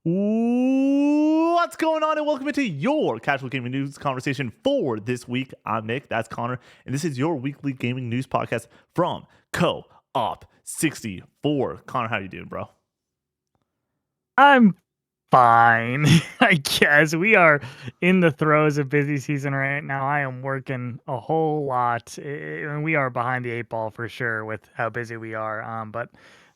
What's going on, and welcome into your casual gaming news conversation for this week. I'm Nick, that's Connor, and this is your weekly gaming news podcast from Co-op 64. Connor, how you doing, bro? I'm fine, I guess. We are in the throes of busy season right now. I am working a whole lot, and we are behind the eight ball for sure with how busy we are. But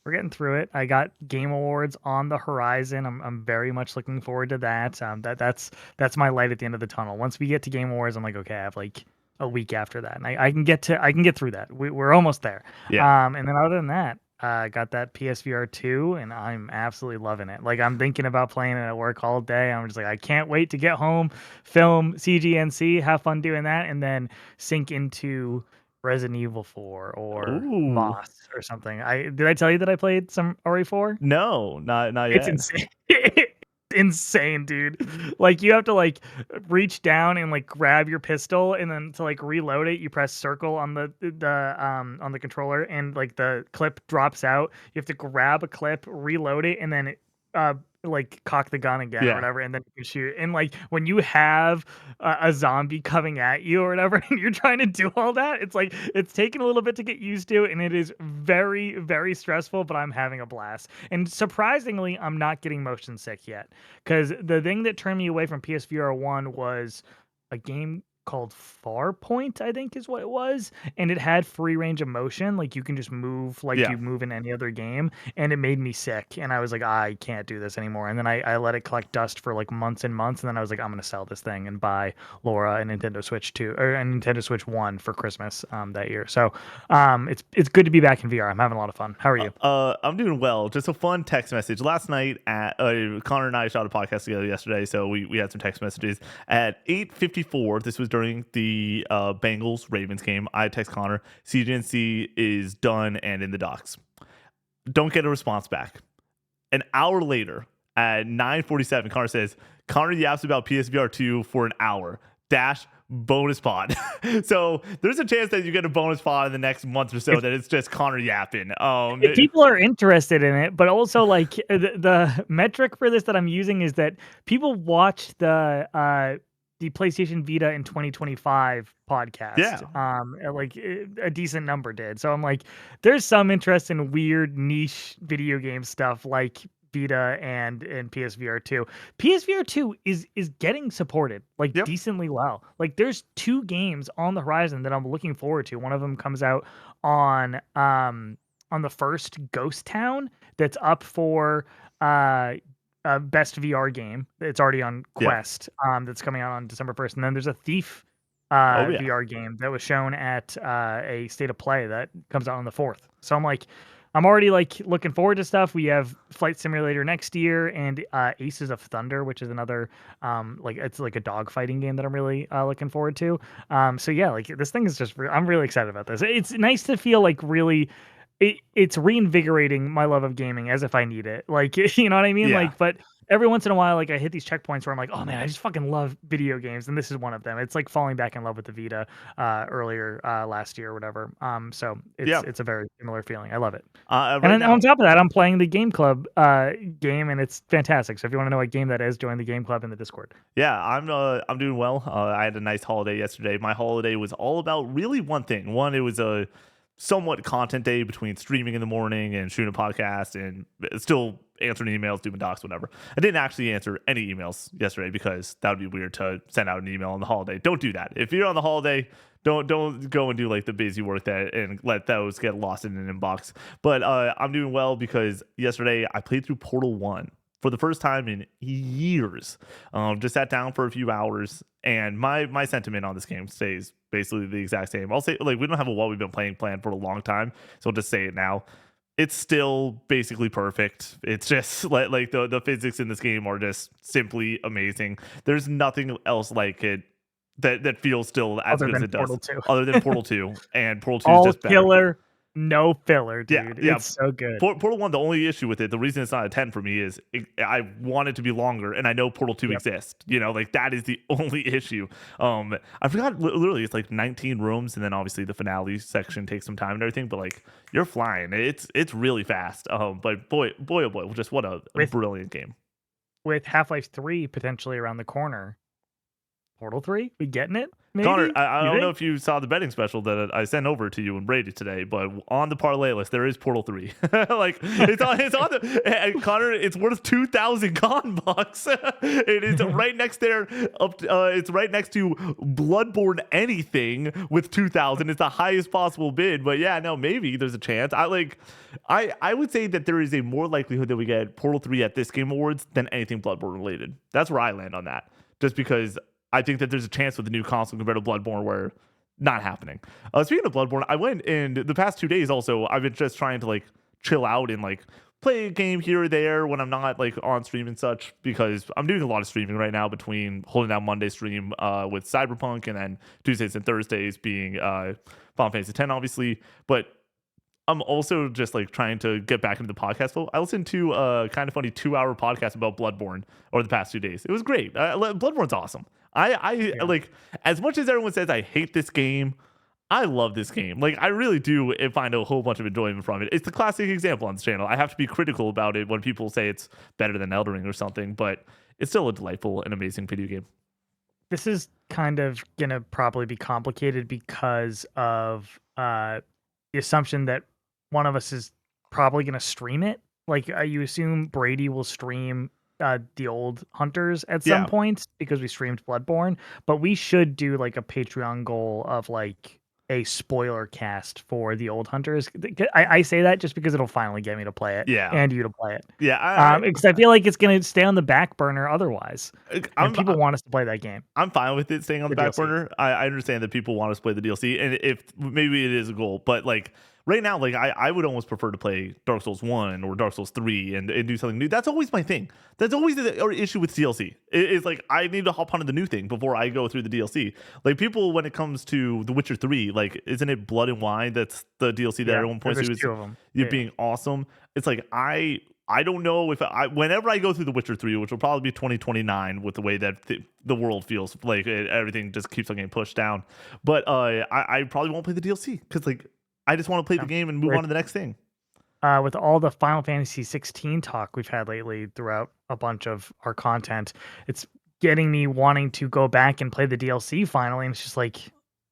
we're getting through it. I got Game Awards on the horizon. I'm very much looking forward to that. That's my light at the end of the tunnel. Once we get to Game Awards, I'm like, okay, I have like a week after that, and I can get through that. We're almost there. Yeah. And then other than that. Got that PSVR 2 and I'm absolutely loving it. Like I'm thinking about playing it at work all day. I'm just like, I can't wait to get home, film CGNC, have fun doing that, and then sink into Resident Evil 4 or Ooh. Voss or something. Did I tell you that I played some RE4? No, not It's yet. insane. Insane, dude. Like you have to like reach down and like grab your pistol, and then to like reload it, you press circle on the controller, and like the clip drops out. You have to grab a clip, reload it, and then uh like cock the gun again or Yeah. whatever, and then you can shoot. And like when you have a zombie coming at you or whatever, and you're trying to do all that, it's like it's taken a little bit to get used to, and it is very, very stressful, but I'm having a blast. And surprisingly, I'm not getting motion sick yet. Because the thing that turned me away from PSVR 1 was a game called Farpoint, I think is what it was. And it had free range of motion. Like you can just move like Yeah. you move in any other game. And it made me sick. And I was like, I can't do this anymore. And then I let it collect dust for like months and months. And then I was like, I'm going to sell this thing and buy Laura a Nintendo Switch 2 or a Nintendo Switch 1 for Christmas that year. So it's good to be back in VR. I'm having a lot of fun. How are you? I'm doing well. Just a fun text message. Last night at Connor and I shot a podcast together yesterday, so we had some text messages at 8:54. This was during the Bengals Ravens game. I text Connor, CGNC is done and in the docks. Don't get a response back. An hour later at 9:47, Connor says, Connor yaps about PSVR 2 for an hour. Dash bonus pod. So there's a chance that you get a bonus pod in the next month or so that it's just Connor yapping. If people are interested in it, but also like the metric for this that I'm using is that people watch the PlayStation Vita in 2025 Yeah. podcast. Like a decent number did. So I'm like, there's some interest in weird niche video game stuff like Vita and PSVR 2. PSVR 2 is getting supported like Yep. decently well. Like there's two games on the horizon that I'm looking forward to. One of them comes out on the first Ghost Town that's up for best VR game. It's already on Yeah. Quest. That's coming out on December 1st. And then there's a Thief Oh yeah. VR game that was shown at a State of Play that comes out on the 4th. So I'm like, I'm already like looking forward to stuff. We have Flight Simulator next year and Aces of Thunder, which is another like it's like a dog fighting game that I'm really looking forward to. So yeah, like this thing is just I'm really excited about this. It's nice to feel like really it's reinvigorating my love of gaming as if I need it. Like, you know what I mean? Yeah. Like, but every once in a while, like I hit these checkpoints where I'm like, oh man, I just fucking love video games, and this is one of them. It's like falling back in love with the Vita earlier last year or whatever. So Yeah. it's a very similar feeling. I love it. And Right then on now. top of that, I'm playing the Game Club game, and it's fantastic. So if you want to know what game that is, join the Game Club in the Discord. Yeah, I'm doing well. I had a nice holiday yesterday. My holiday was all about really one thing. One, it was a somewhat content day between streaming in the morning and shooting a podcast and still answering emails, doing docs, whatever. I didn't actually answer any emails yesterday because that would be weird to send out an email on the holiday. Don't do that. If you're on the holiday, don't go and do like the busy work that and let those get lost in an inbox. But I'm doing well because yesterday I played through Portal 1 for the first time in years. Just sat down for a few hours, and my sentiment on this game stays basically the exact same. I'll say, like, we don't have a what we've been playing plan for a long time, so I'll just say it now. It's still basically perfect. It's just like the physics in this game are just simply amazing. There's nothing else like it that feels still as Other good as than it does, Portal 2. other than Portal 2, and Portal 2 is All just better. killer, no filler, Yeah, dude. yeah. It's so good. Portal 1, the only issue with it, the reason it's not a 10 for me is I want it to be longer, and I know Portal 2 Yep. exists. Like that is the only issue. I forgot, literally, it's like 19 rooms, and then obviously the finale section takes some time and everything, but like you're flying. It's really fast. But boy, oh boy, just what a With brilliant game. with Half-Life 3 potentially around the corner, Portal 3, we getting it? Connor, Maybe? I You don't know think? if you saw the betting special that I sent over to you and Brady today, but on the parlay list there is Portal 3. Like it's on the and Connor. It's worth 2,000 con bucks. It is right next there. It's right next to Bloodborne anything with 2,000. It's the highest possible bid. But yeah, no, maybe there's a chance. I would say that there is a more likelihood that we get Portal 3 at this Game Awards than anything Bloodborne related. That's where I land on that. Just because I think that there's a chance with the new console compared to Bloodborne where not happening. Speaking of Bloodborne, I went in the past 2 days also. I've been just trying to like chill out and like play a game here or there when I'm not like on stream and such because I'm doing a lot of streaming right now between holding down Monday stream with Cyberpunk and then Tuesdays and Thursdays being Final Fantasy X, obviously. But I'm also just like trying to get back into the podcast flow. I listened to a kind of funny 2-hour podcast about Bloodborne over the past 2 days. It was great. Bloodborne's awesome. I Yeah. like as much as everyone says I hate this game. I love this game. Like I really do find a whole bunch of enjoyment from it. It's the classic example on this channel. I have to be critical about it when people say it's better than Elden Ring or something, but it's still a delightful and amazing video game. This is kind of gonna probably be complicated because of the assumption that one of us is probably gonna stream it. Like you assume Brady will stream the old Hunters at some Yeah. point because we streamed Bloodborne, but we should do like a Patreon goal of like a spoiler cast for the old Hunters. I say that just because it'll finally get me to play it Yeah. and you to play it. Yeah. Because I feel like it's gonna stay on the back burner otherwise, and I'm people want us to play that game. I'm fine with it staying on the back DLC. burner. I understand that people want us to play the DLC, and if maybe it is a goal, but like right now, like I would almost prefer to play Dark Souls 1 or Dark Souls 3 and do something new. That's always my thing. That's always the issue with DLC. It's like I need to hop onto the new thing before I go through the DLC. Like people, when it comes to The Witcher 3, like isn't it Blood and Wine that's the DLC that everyone points to there's as two of them. being awesome? It's like I don't know if whenever I go through The Witcher 3, which will probably be 2029 with the way that the world feels, like everything just keeps on getting pushed down. But I probably won't play the DLC because like I just want to play the game and move on to the next thing. With all the Final Fantasy 16 talk we've had lately throughout a bunch of our content, it's getting me wanting to go back and play the DLC finally. And it's just like,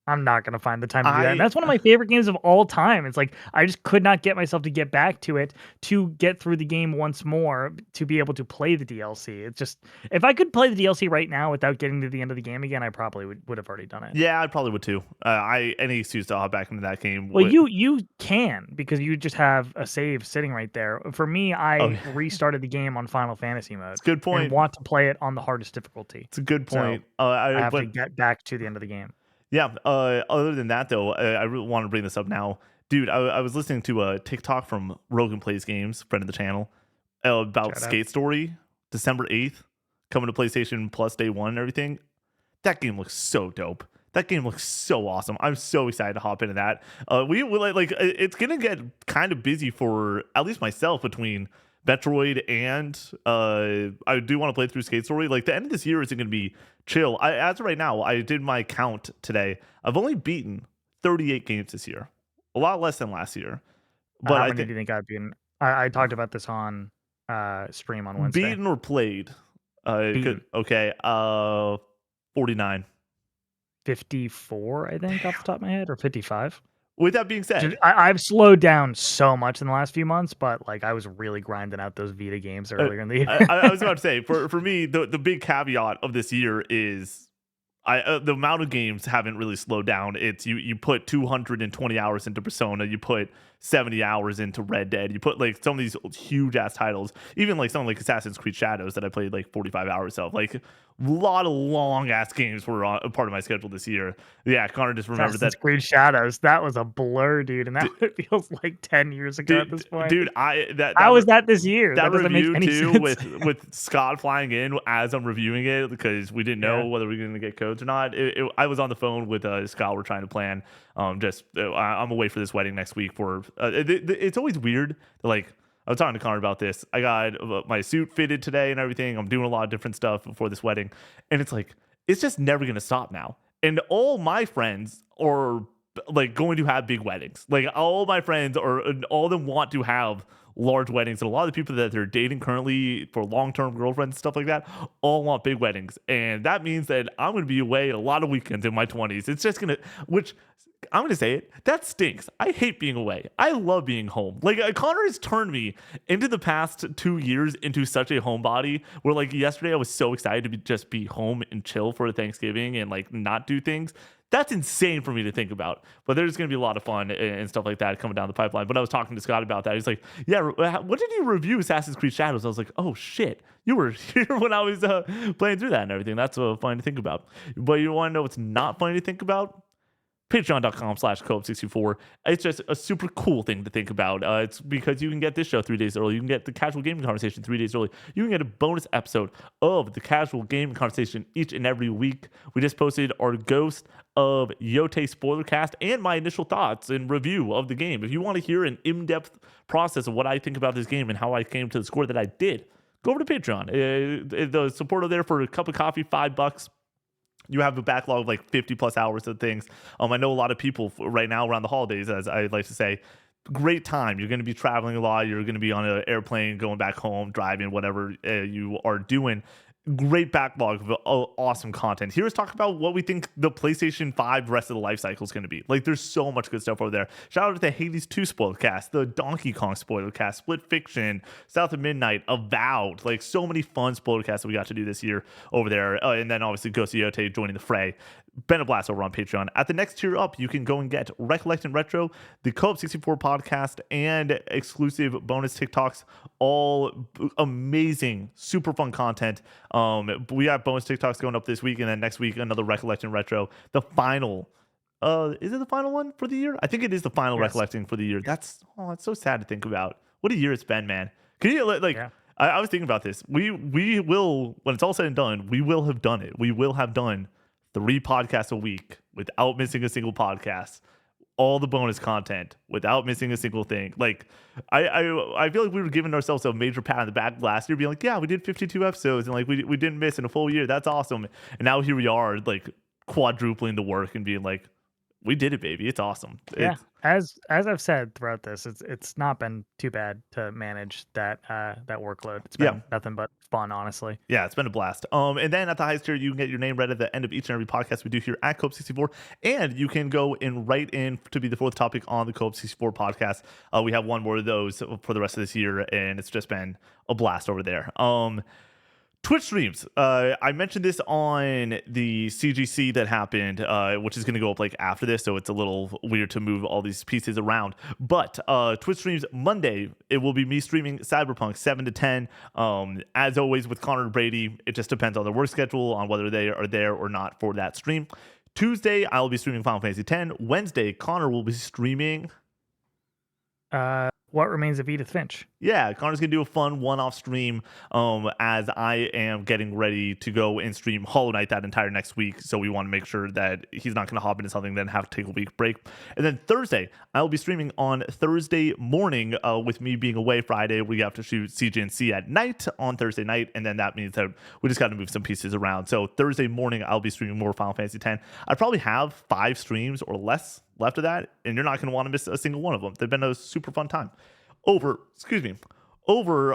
I'm not going to find the time to do that. And that's one of my favorite games of all time. It's like, I just could not get myself to get back to it, to get through the game once more, to be able to play the DLC. It's just, if I could play the DLC right now without getting to the end of the game again, I probably would have already done it. Yeah, I probably would too. Any excuse to hop back into that game. Well, you can because you just have a save sitting right there. For me, I restarted the game on Final Fantasy mode. It's a good point. And want to play it on the hardest difficulty. It's a good point. So I have to get back to the end of the game. Yeah. Other than that, though, I really want to bring this up now, dude. I was listening to a TikTok from Rogan Plays Games, friend of the channel, about Skate Story, December 8th, coming to PlayStation Plus day one and everything. That game looks so dope. That game looks so awesome. I'm so excited to hop into that. We like it's gonna get kind of busy for at least myself between Metroid and I do want to play through Skate Story. Like the end of this year isn't gonna be chill. As of right now, I did my count today. I've only beaten 38 games this year, a lot less than last year. But how many do you think I've beaten? I talked about this on stream on Wednesday. Beaten or played? Beaten. Okay. 49. 54, I think, off the top of my head, or 55. With that being said, I've slowed down so much in the last few months, but like I was really grinding out those Vita games earlier in the year. I was about to say, for me, the big caveat of this year is the amount of games haven't really slowed down. It's you put 220 hours into Persona, you put 70 hours into Red Dead, you put like some of these huge ass titles, even like something like Assassin's Creed Shadows that I played like 45 hours of. Like a lot of long ass games were a part of my schedule this year. Yeah, Connor just remembered Assassin's Creed Shadows, that was a blur, dude, and that feels like 10 years ago at this point. Dude, how was that this year? That doesn't review make any too, sense. with Scott flying in as I'm reviewing it because we didn't know whether we were going to get codes or not. I was on the phone with Scott. We're trying to plan. I'm away for this wedding next week. For it's always weird. Like I was talking to Connor about this. I got my suit fitted today and everything. I'm doing a lot of different stuff before this wedding, and it's like it's just never going to stop now. And all my friends are like going to have big weddings. Like all my friends or all of them want to have large weddings, and a lot of the people that they're dating currently for long-term girlfriends and stuff like that all want big weddings, and that means that I'm going to be away a lot of weekends in my 20s. It's just gonna, which I'm going to say it, that stinks. I hate being away. I love being home. Like Connor has turned me into the past 2 years into such a homebody where like yesterday I was so excited to just be home and chill for Thanksgiving and like not do things. That's insane for me to think about, but there's going to be a lot of fun and stuff like that coming down the pipeline. But I was talking to Scott about that. He's like, yeah, what did you review Assassin's Creed Shadows? I was like, oh shit, you were here when I was playing through that and everything. That's funny to think about. But you want to know what's not funny to think about? Patreon.com/co-op64. It's just a super cool thing to think about. It's because you can get this show 3 days early. You can get the Casual Gaming Conversation 3 days early. You can get a bonus episode of the Casual Gaming Conversation each and every week. We just posted our Ghost of Yote spoiler cast and my initial thoughts and review of the game. If you want to hear an in-depth process of what I think about this game and how I came to the score that I did, go over to Patreon. The support over there for a cup of coffee, $5. You have a backlog of like 50 plus hours of things. I know a lot of people right now around the holidays, as I like to say, great time. You're going to be traveling a lot. You're going to be on an airplane, going back home, driving, whatever you are doing. Great backlog of awesome content. Here's talk about what we think the PlayStation 5 rest of the life cycle is going to be. Like, there's so much good stuff over there. Shout out to the Hades 2 spoiler cast, the Donkey Kong spoiler cast, Split Fiction, South of Midnight, Avowed. Like, so many fun spoiler casts that we got to do this year over there. And then obviously Ghost of Yote joining the fray. Been a blast over on Patreon. At the next tier up, you can go and get Recollect and Retro, the Co-op 64 podcast, and exclusive bonus TikToks. All amazing, super fun content. We have bonus TikToks going up this week, and then next week another Recollect and Retro. The final, is it the final one for the year? I think it is the final Recollecting for the year. That's so sad to think about. What a year it's been, man. Can you like? Yeah. I was thinking about this. We will, when it's all said and done, we will have done it. We will have done 3 podcasts a week without missing a single podcast. All the bonus content without missing a single thing. Like, I feel like we were giving ourselves a major pat on the back last year, being like, yeah, we did 52 episodes and like we didn't miss in a full year. That's awesome. And now here we are, like quadrupling the work and being like, we did it, baby. It's awesome. Yeah. As I've said throughout this, it's not been too bad to manage that workload. It's been nothing but fun, honestly. Yeah, it's been a blast. And then at the highest tier, you can get your name read at the end of each and every podcast we do here at Co-op 64, and you can go and write in to be the 4th topic on the Co-op 64 podcast. We have one more of those for the rest of this year, and it's just been a blast over there. Twitch streams. I mentioned this on the CGC that happened, which is going to go up like after this, so it's a little weird to move all these pieces around. But Twitch streams Monday, it will be me streaming Cyberpunk 7 to 10. As always with Connor and Brady, it just depends on their work schedule on whether they are there or not for that stream. Tuesday, I'll be streaming Final Fantasy 10. Wednesday, Connor will be streaming What Remains of Edith Finch. Yeah, Connor's gonna do a fun one-off stream as I am getting ready to go and stream Hollow Knight that entire next week. So we want to make sure that he's not gonna hop into something then have to take a week break. And then Thursday, I'll be streaming on Thursday morning with me being away Friday. We have to shoot CGNC at night on Thursday night, and then that means that we just got to move some pieces around. So Thursday morning, I'll be streaming more Final Fantasy X. I probably have 5 streams or less left of that, and you're not going to want to miss a single one of them. They've been a super fun time. Over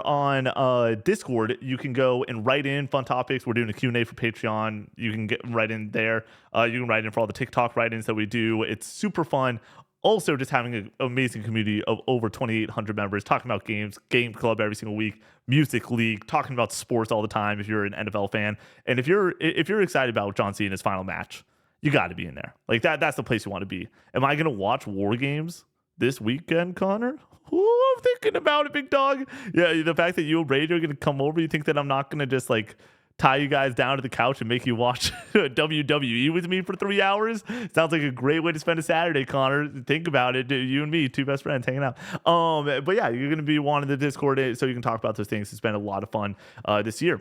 on Discord, you can go and write in fun topics. We're doing a Q&A for Patreon. You can get right in there. You can write in for all the TikTok write-ins that we do. It's super fun. Also, just having an amazing community of over 2,800 members talking about games, game club every single week, music league, talking about sports all the time if you're an NFL fan. And if you're excited about John Cena's final match, you got to be in there. Like that's the place you want to be. Am I going to watch War Games this weekend, Connor? Ooh, I'm thinking about it, big dog. Yeah, the fact that you and Brady are going to come over, you think that I'm not going to just like tie you guys down to the couch and make you watch WWE with me for 3 hours? Sounds like a great way to spend a Saturday, Connor. Think about it. You and me, 2 best friends hanging out. But yeah, you're going to be wanting the Discord so you can talk about those things. It's been a lot of fun this year.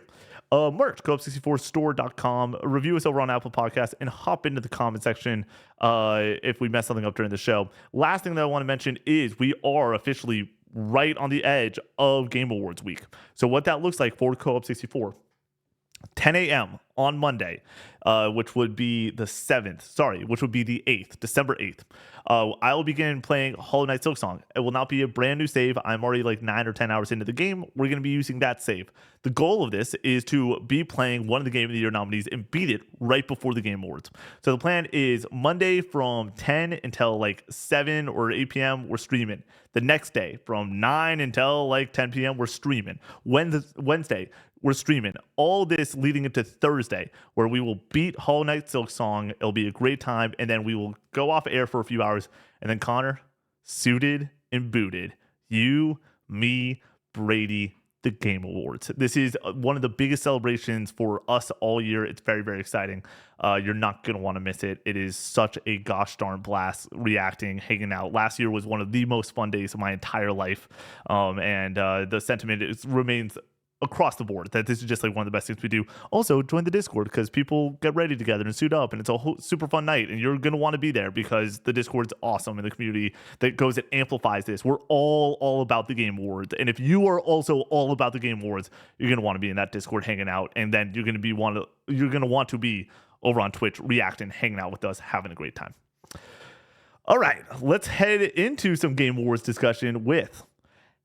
Merch, co-op64store.com. Review us over on Apple Podcasts and hop into the comment section if we mess something up during the show. Last thing that I want to mention is we are officially right on the edge of Game Awards week. So what that looks like for Co-op 64 10 a.m. on Monday, which would be the 7th. Sorry, which would be the 8th, December 8th. I will begin playing Hollow Knight Silksong. It will not be a brand new save. I'm already like 9 or 10 hours into the game. We're going to be using that save. The goal of this is to be playing one of the Game of the Year nominees and beat it right before the Game Awards. So the plan is Monday from 10 until like 7 or 8 p.m. we're streaming. The next day from 9 until like 10 p.m. we're streaming. Wednesday we're streaming. All this leading into Thursday, where we will beat Hollow Knight Silksong. It'll be a great time, and then we will go off air for a few hours. And then Connor, suited and booted, you, me, Brady, the Game Awards. This is one of the biggest celebrations for us all year. It's very, very exciting. You're not going to want to miss it. It is such a gosh darn blast reacting, hanging out. Last year was one of the most fun days of my entire life. And the sentiment remains across the board that this is just like one of the best things we do. Also, join the Discord because people get ready together and suit up, and it's a whole super fun night, and you're going to want to be there because the Discord's awesome, and the community that goes and amplifies this. We're all about the Game Awards, and if you are also all about the Game Awards, you're going to want to be in that Discord hanging out, and then you're going to want to be over on Twitch reacting, hanging out with us, having a great time. All right, let's head into some Game Awards discussion with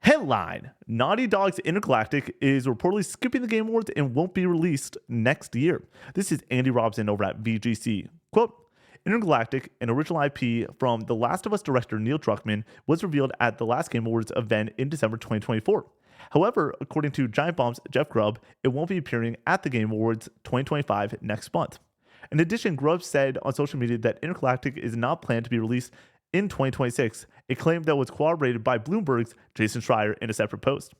headline: Naughty Dog's Intergalactic is reportedly skipping the Game Awards and won't be released next year. This is Andy Robson over at VGC. Quote, Intergalactic, an original IP from The Last of Us director Neil Druckmann, was revealed at the last Game Awards event in December 2024. However, according to Giant Bomb's Jeff Grubb, it won't be appearing at the Game Awards 2025 next month. In addition, Grubb said on social media that Intergalactic is not planned to be released in 2026, a claim that was corroborated by Bloomberg's Jason Schreier in a separate post.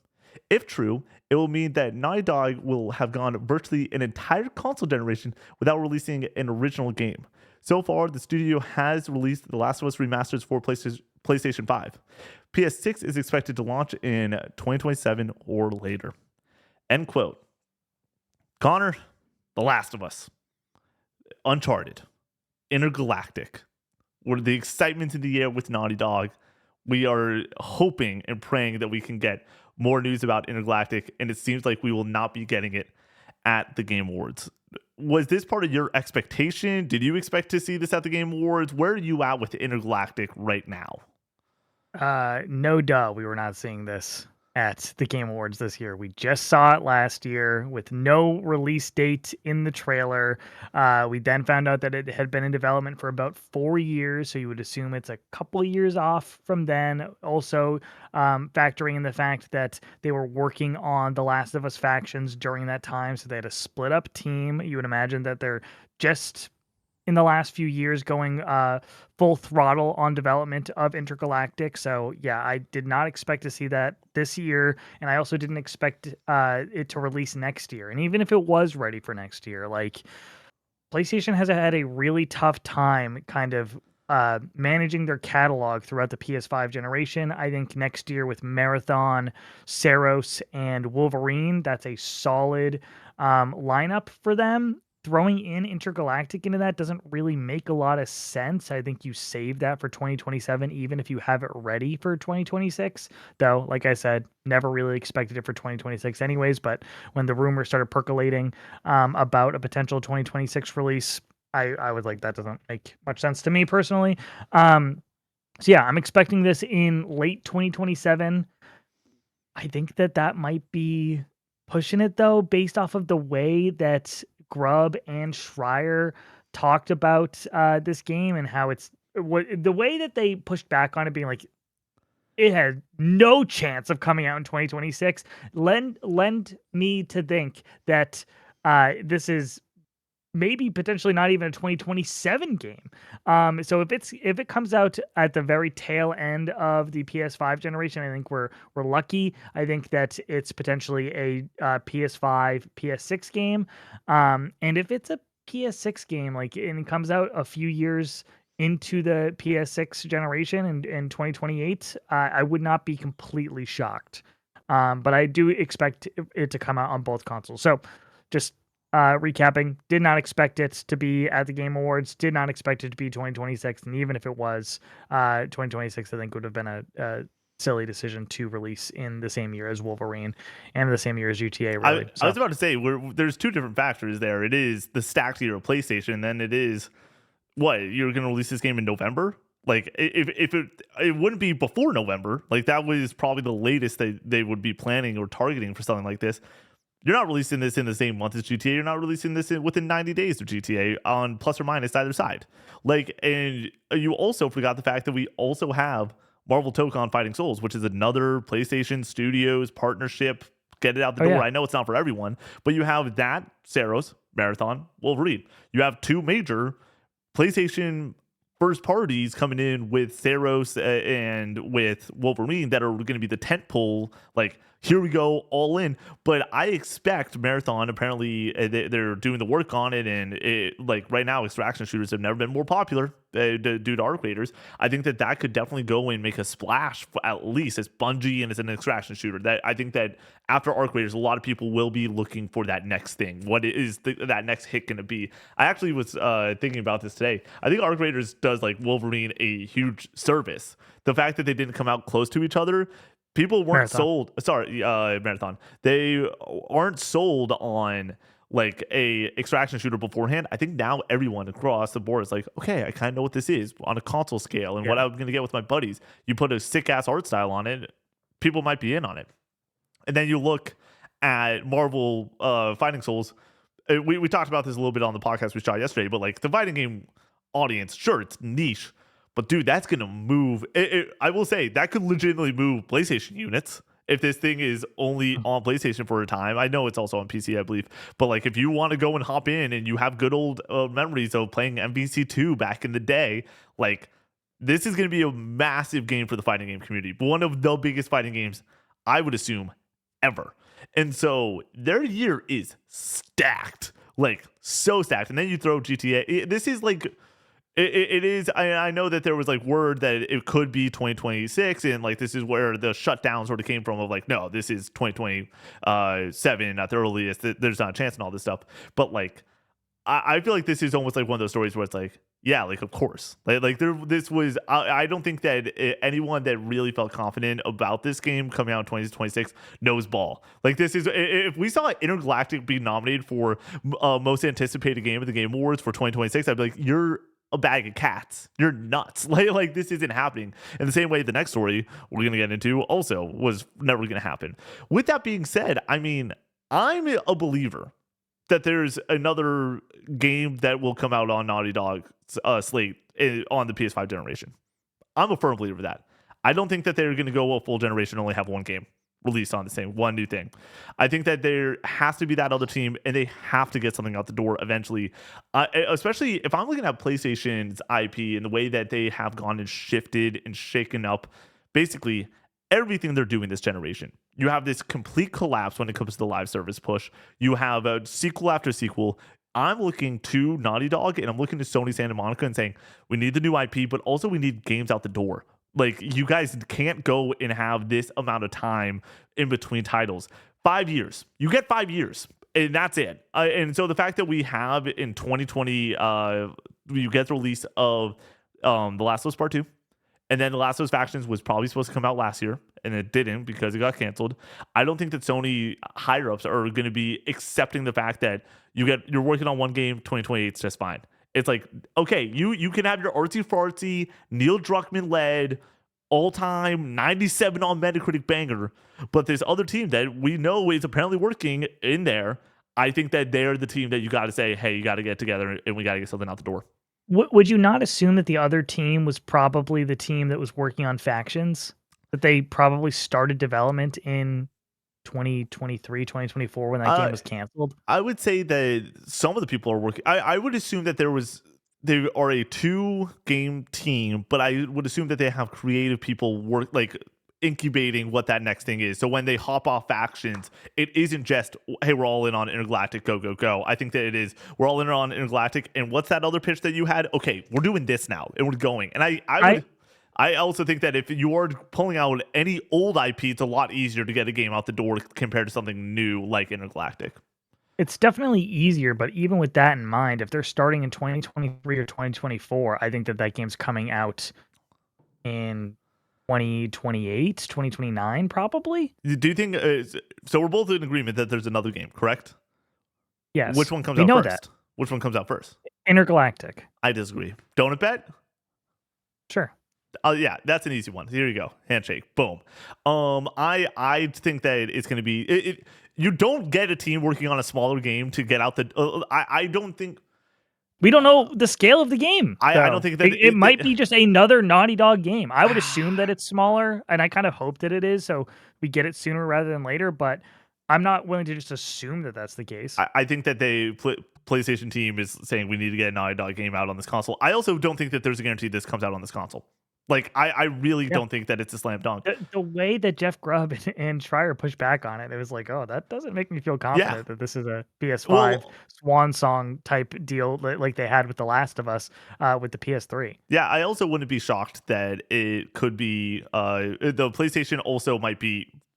If true, it will mean that Naughty Dog will have gone virtually an entire console generation without releasing an original game. So far, the studio has released The Last of Us remasters for PlayStation 5. PS6 is expected to launch in 2027 or later. End quote. Connor, The Last of Us, Uncharted, Intergalactic. Where the excitement's in the air with Naughty Dog. We are hoping and praying that we can get more news about Intergalactic, and it seems like we will not be getting it at the Game Awards. Was this part of your expectation? Did you expect to see this at the Game Awards? Where are you at with Intergalactic right now? No duh, we were not seeing this at the Game Awards this year. We just saw it last year with no release date in the trailer. We then found out that it had been in development for about 4 years, so you would assume it's a couple of years off from then. Also, factoring in the fact that they were working on The Last of Us factions during that time, so they had a split up team. You would imagine that they're just in the last few years going full throttle on development of Intergalactic. So yeah, I did not expect to see that this year, and I also didn't expect it to release next year. And even if it was ready for next year, like PlayStation has had a really tough time kind of managing their catalog throughout the PS5 generation. I think next year with Marathon, Saros, and Wolverine, that's a solid lineup for them. Throwing in Intergalactic into that doesn't really make a lot of sense. I think you save that for 2027, even if you have it ready for 2026. Though, like I said, never really expected it for 2026 anyways. But when the rumors started percolating about a potential 2026 release, I was like, that doesn't make much sense to me personally. So yeah, I'm expecting this in late 2027. I think that might be pushing it though, based off of the way that Grubb and Schreier talked about this game and how the way that they pushed back on it, being like it had no chance of coming out in 2026, lend me to think that this is maybe potentially not even a 2027 game. So if it comes out at the very tail end of the PS5 generation, I think we're lucky. I think that it's potentially a PS5, PS6 game. And if it's a PS6 game, like, and it comes out a few years into the PS6 generation in 2028, I would not be completely shocked. But I do expect it to come out on both consoles. So just recapping, did not expect it to be at the Game Awards, did not expect it to be 2026, and even if it was 2026, I think would have been a silly decision to release in the same year as Wolverine and the same year as GTA, I, really. I So was about to say there's two different factors there. It is the stacked year of PlayStation, and then it is what you're going to release this game in November. Like if it wouldn't be before November, like that was probably the latest they would be planning or targeting for something like this. You're not releasing this in the same month as GTA. You're not releasing this within 90 days of GTA on plus or minus either side. Like, and you also forgot the fact that we also have Marvel Tokon Fighting Souls, which is another PlayStation Studios partnership. Get it out the oh door. yeah, I know it's not for everyone, but you have that, Saros, Marathon, Wolverine. You have two major PlayStation first parties coming in with Theros and with Wolverine that are going to be the tent pole. Like, here we go, all in. But I expect Marathon, apparently, they're doing the work on it. And like right now, extraction shooters have never been more popular due to Arc Raiders. I think that could definitely go and make a splash, at least as Bungie and as an extraction shooter. That I think that after Arc Raiders, a lot of people will be looking for that next thing. What is that next hit going to be? I actually was thinking about this today. I think Arc Raiders does like Wolverine a huge service. The fact that they didn't come out close to each other, people weren't Marathon. sold. Sorry, Marathon. They aren't sold on like a extraction shooter beforehand. I think now everyone across the board is like, okay, I kind of know what this is on a console scale and what Yeah. I'm going to get with my buddies. You put a sick ass art style on it, people might be in on it. And then you look at Marvel Fighting Souls. We talked about this a little bit on the podcast we shot yesterday, but like the fighting game audience, sure, it's niche, but dude, that's gonna move. I will say that could legitimately move PlayStation units if this thing is only on PlayStation for a time. I know it's also on PC, I believe, but like if you want to go and hop in and you have good old memories of playing MVC2 back in the day, like this is gonna be a massive game for the fighting game community. One of the biggest fighting games, I would assume, ever. And so their year is stacked, like so stacked. And then you throw GTA. This is like it is. I know that there was like word that it could be 2026, and like this is where the shutdown sort of came from. Of like, no, this is 2027 at the earliest. There's not a chance and all this stuff. But like, I feel like this is almost like one of those stories where it's like, yeah, like of course, like there. This was. I don't think that anyone that really felt confident about this game coming out in 2026 knows ball. Like this is. If we saw Intergalactic be nominated for most anticipated game of the Game Awards for 2026, I'd be like, you're a bag of cats. You're nuts. Like this isn't happening. In the same way, the next story we're gonna get into also was never gonna happen. With that being said, I mean, I'm a believer that there's another game that will come out on Naughty Dog slate on the PS5 generation. I'm a firm believer of that. I don't think that they're going to go a full generation and only have one game released on the same one new thing. I think that there has to be that other team, and they have to get something out the door eventually. Especially if I'm looking at PlayStation's IP and the way that they have gone and shifted and shaken up, basically everything they're doing this generation. You have this complete collapse when it comes to the live service push. You have a sequel after sequel. I'm looking to Naughty Dog and I'm looking to Sony Santa Monica and saying, we need the new IP, but also we need games out the door. Like, you guys can't go and have this amount of time in between titles. 5 years. You get 5 years, and that's it. And so the fact that we have in 2020, you get the release of The Last of Us Part 2, and then The Last of Us Factions was probably supposed to come out last year, and it didn't because it got canceled. I don't think that Sony higher ups are going to be accepting the fact that you're working on one game, 2028 is just fine. It's like, okay, you can have your artsy fartsy Neil Druckmann led all time 97 on Metacritic banger, but this other team that we know is apparently working in there. I think that they're the team that you got to say, hey, you got to get together and we got to get something out the door. Would you not assume that the other team was probably the team that was working on Factions? That they probably started development in 2023, 2024 when that game was canceled? I would say that some of the people are working. I would assume that they are a 2-game team, but I would assume that they have creative people work like incubating what that next thing is. So when they hop off Factions, it isn't just, hey, we're all in on Intergalactic, go, go, go. I think that it is, we're all in on Intergalactic. And what's that other pitch that you had? Okay, we're doing this now and we're going. And I also think that if you are pulling out any old IP, it's a lot easier to get a game out the door compared to something new like Intergalactic. It's definitely easier, but even with that in mind, if they're starting in 2023 or 2024, I think that game's coming out in 2028, 2029, probably. Do you think? So we're both in agreement that there's another game, correct? Which Yes, one comes we out know that. first? Which one comes out first? Intergalactic. I disagree. Donut bet? Sure. Oh yeah, that's an easy one. Here you go. Handshake. Boom. I think that it's going to be. You don't get a team working on a smaller game to get out the. I don't think. We don't know the scale of the game. I don't think that it might be just another Naughty Dog game. I would assume that it's smaller, and I kind of hope that it is, so we get it sooner rather than later. But I'm not willing to just assume that that's the case. I think that PlayStation team is saying we need to get a Naughty Dog game out on this console. I also don't think that there's a guarantee this comes out on this console. Like, I really don't think that it's a slam dunk. The way that Jeff Grubb and Schreier pushed back on it, it was like, oh, that doesn't make me feel confident that this is a PS5 swan song type deal like they had with The Last of Us with the PS3. Yeah, I also wouldn't be shocked that it could be the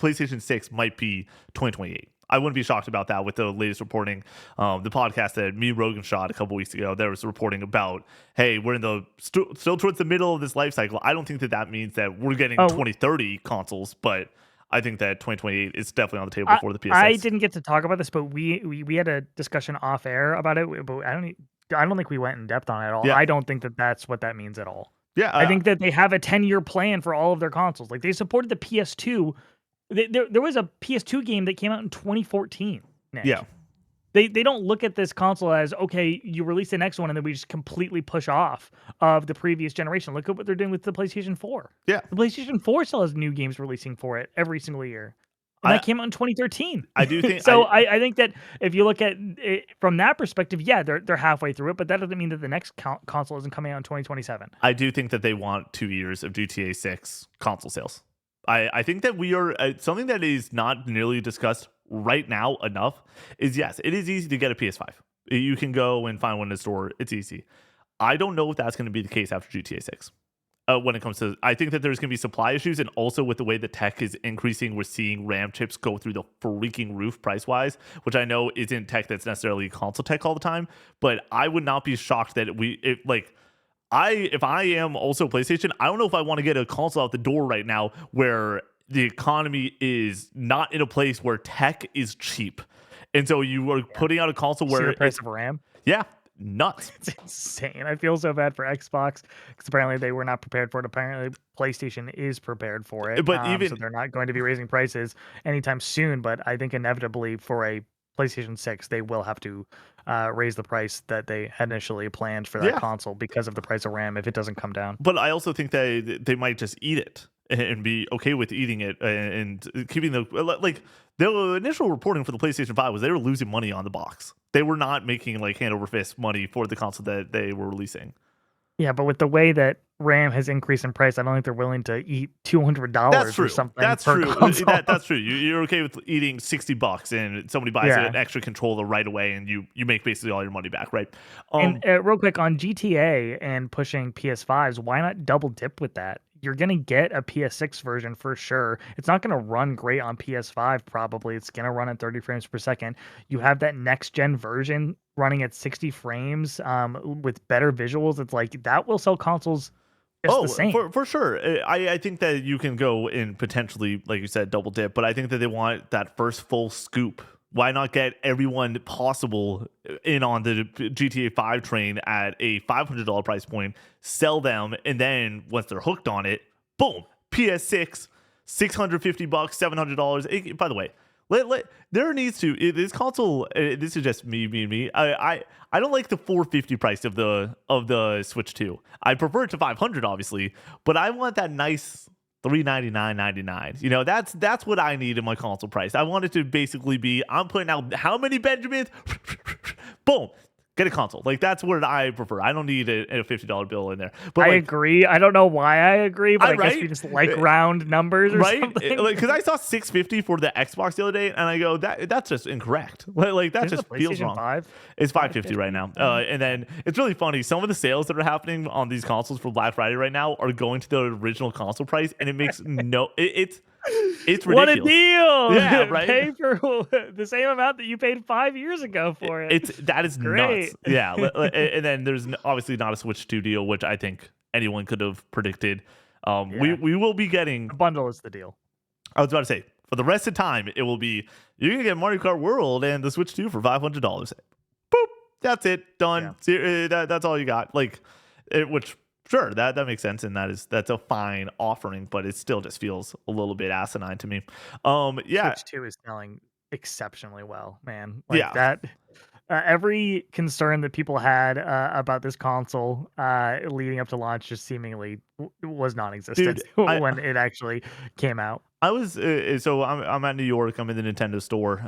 PlayStation 6 might be 2028. I wouldn't be shocked about that with the latest reporting. The podcast that me and Rogan shot a couple weeks ago, there was reporting about, hey, we're in the still towards the middle of this life cycle. I don't think that means that we're getting 2030 consoles, but I think that 2028 is definitely on the table for the PS6. I didn't get to talk about this, but we had a discussion off air about it, but I don't think we went in depth on it at all. Yeah. I don't think that that's what that means at all. Yeah, I think that they have a 10-year plan for all of their consoles. Like they supported the PS2. There was a PS2 game that came out in 2014. Nick. Yeah. They don't look at this console as, okay, you release the next one and then we just completely push off of the previous generation. Look at what they're doing with the PlayStation 4. Yeah. The PlayStation 4 still has new games releasing for it every single year. And that came out in 2013. I do think so. I think that if you look at it from that perspective, yeah, they're halfway through it, but that doesn't mean that the next console isn't coming out in 2027. I do think that they want 2 years of GTA 6 console sales. I think that we are something that is not nearly discussed right now enough is, yes, it is easy to get a PS5. You can go and find one in the store. It's easy. I don't know if that's going to be the case after GTA 6. When it comes to, I think that there's going to be supply issues, and also with the way the tech is increasing, we're seeing RAM chips go through the freaking roof price wise, which I know isn't tech that's necessarily console tech all the time, but I would not be shocked that if I am also PlayStation, I don't know if I want to get a console out the door right now where the economy is not in a place where tech is cheap. And so you are putting out a console where the price of RAM. Yeah. Nuts. It's insane. I feel so bad for Xbox because apparently they were not prepared for it. Apparently PlayStation is prepared for it. But so they're not going to be raising prices anytime soon. But I think inevitably for a PlayStation 6, they will have to raise the price that they had initially planned for that console because of the price of RAM if it doesn't come down. But I also think that they might just eat it and be okay with eating it and keeping the initial reporting for the PlayStation 5 was they were losing money on the box. They were not making hand over fist money for the console that they were releasing. Yeah, but with the way that RAM has increased in price, I don't think they're willing to eat $200 or something. That's per true. console. That's true. You're okay with eating $60 and somebody buys an extra controller right away, and you make basically all your money back, right? And real quick on GTA and pushing PS5s, why not double dip with that? You're going to get a PS6 version for sure. It's not going to run great on PS5 probably. It's going to run at 30 frames per second. You have that next gen version running at 60 frames with better visuals. It's like that will sell consoles just the same. For sure. I think that you can go and potentially, like you said, double dip, but I think that they want that first full scoop. Why not get everyone possible in on the GTA 5 train at a $500 price point, sell them, and then once they're hooked on it, boom, PS6, $650, $700. By the way, there needs to this console. This is just me. I don't like the $450 price of the Switch 2. I prefer it to $500, obviously, but I want that nice $399.99. That's what I need in my console price. I want it to basically be, I'm putting out how many Benjamins? Boom. Get a console. That's what I prefer. I don't need a $50 bill in there. But I agree. I don't know why I agree, but I guess we just like round numbers or something. Because I saw $650 for the Xbox the other day, and I go, that's just incorrect. That just feels wrong. 5? It's $550 right now. And then it's really funny. Some of the sales that are happening on these consoles for Black Friday right now are going to the original console price, and it makes it's ridiculous. What a deal! Yeah, right. Pay for the same amount that you paid 5 years ago for it. That is great. Nuts. Yeah, and then there's obviously not a Switch 2 deal, which I think anyone could have predicted. Yeah. We will be getting. The bundle is the deal. I was about to say, for the rest of time, it will be you're gonna get Mario Kart World and the Switch 2 for $500. Boop, that's it, done. That's all you got. Like, which sure that makes sense, and that's a fine offering, but it still just feels a little bit asinine to me. Yeah, Switch 2 is selling exceptionally well, man. Like yeah. that. Every concern that people had about this console leading up to launch just seemingly was non-existent Dude, I when it actually came out. I was so I'm at New York. I'm in the Nintendo store.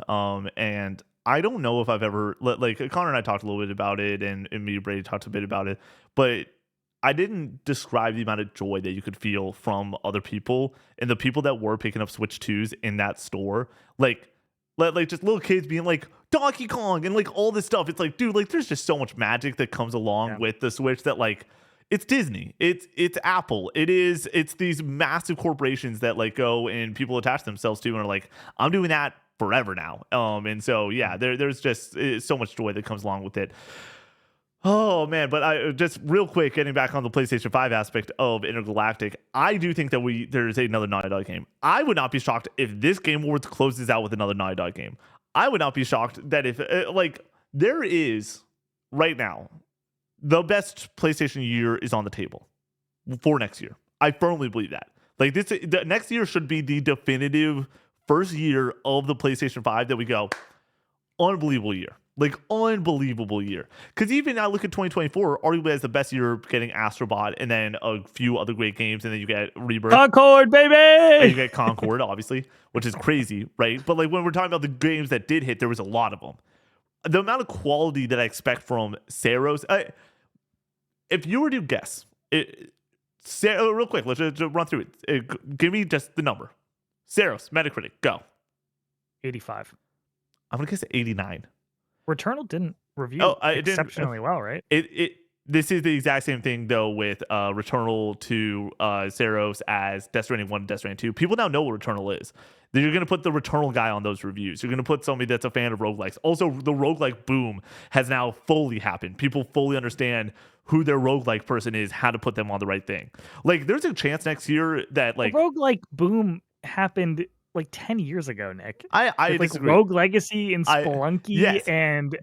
And I don't know if I've ever like Connor and I talked a little bit about it, and me and Brady talked a bit about it, but I didn't describe the amount of joy that you could feel from other people and the people that were picking up Switch 2s in that store. Like just little kids being like Donkey Kong and like all this stuff. It's like, dude, like there's just so much magic that comes along with the Switch that like it's Disney, it's Apple, it's these massive corporations that like go and people attach themselves to and are like, I'm doing that forever now. And so yeah, there's just so much joy that comes along with it. Oh man, but I just real quick getting back on the PlayStation 5 aspect of Intergalactic, I do think that there's another Naughty Dog game. I would not be shocked if this Game Awards closes out with another Naughty Dog game. I would not be shocked that if like there is right now the best PlayStation year is on the table for next year. I firmly believe that. Like the next year should be the definitive first year of the PlayStation 5 that we go unbelievable year. Like unbelievable year. Because even I look at 2024, arguably as the best year getting Astrobot and then a few other great games, and then you get Rebirth. Concord, baby! And you get Concord, obviously, which is crazy, right? But like when we're talking about the games that did hit, there was a lot of them. The amount of quality that I expect from Saros, if you were to guess, real quick, let's just run through it. Give me just the number. Saros, Metacritic, go. 85. I'm going to guess 89. Returnal didn't review exceptionally well, right? This is the exact same thing though with Returnal to Saros as Death Stranding 1 and Death Stranding 2. People now know what Returnal is. You're going to put the Returnal guy on those reviews. You're going to put somebody that's a fan of roguelikes. Also, the roguelike boom has now fully happened. People fully understand who their roguelike person is, how to put them on the right thing. Like, there's a chance next year that like the roguelike boom happened like 10 years ago, Nick. I With, like disagree. Rogue Legacy and Spelunky yes. and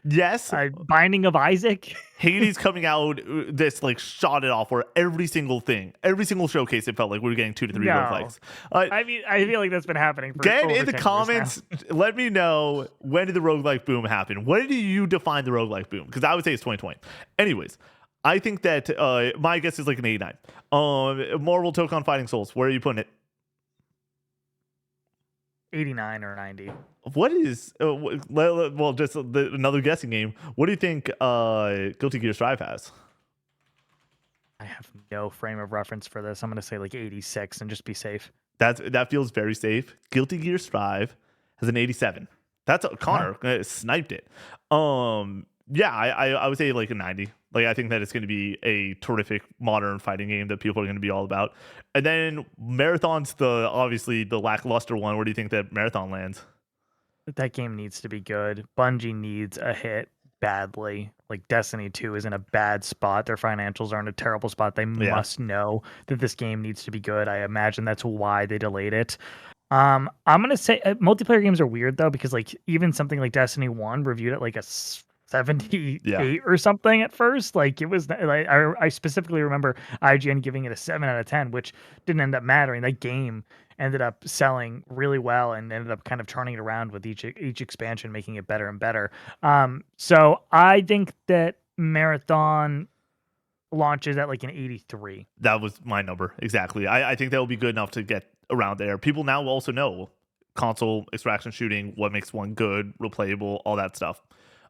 yes, Binding of Isaac. Hades coming out, this like shot it off where every single showcase it felt like we were getting 2 to 3 roguelikes. I mean, I feel like that's been happening for get over in the 10 comments. Let me know, when did the roguelike boom happen? When do you define the roguelike boom? Because I would say it's 2020. Anyways, I think that my guess is like an 89. Marvel Tokon Fighting Souls, where are you putting it? 89 or 90. What is well, just another guessing game. What do you think Guilty Gear Strive has? I have no frame of reference for this. I'm gonna say like 86 and just be safe. That feels very safe. Guilty Gear Strive has an 87. That's Connor sniped it. Yeah, I would say like a 90. Like, I think that it's going to be a terrific modern fighting game that people are going to be all about. And then Marathon's obviously the lackluster one. Where do you think that Marathon lands? That game needs to be good. Bungie needs a hit badly. Like, Destiny 2 is in a bad spot. Their financials are in a terrible spot. They must know that this game needs to be good. I imagine that's why they delayed it. I'm gonna say multiplayer games are weird though, because like even something like Destiny 1 reviewed at like a 78 or something at first. Like, it was like I specifically remember IGN giving it a 7 out of 10, which didn't end up mattering. That game ended up selling really well and ended up kind of turning it around with each expansion, making it better and better. So I think that Marathon launches at like an 83. That was my number exactly. I think that will be good enough to get around there. People now also know console extraction shooting, what makes one good, replayable, all that stuff.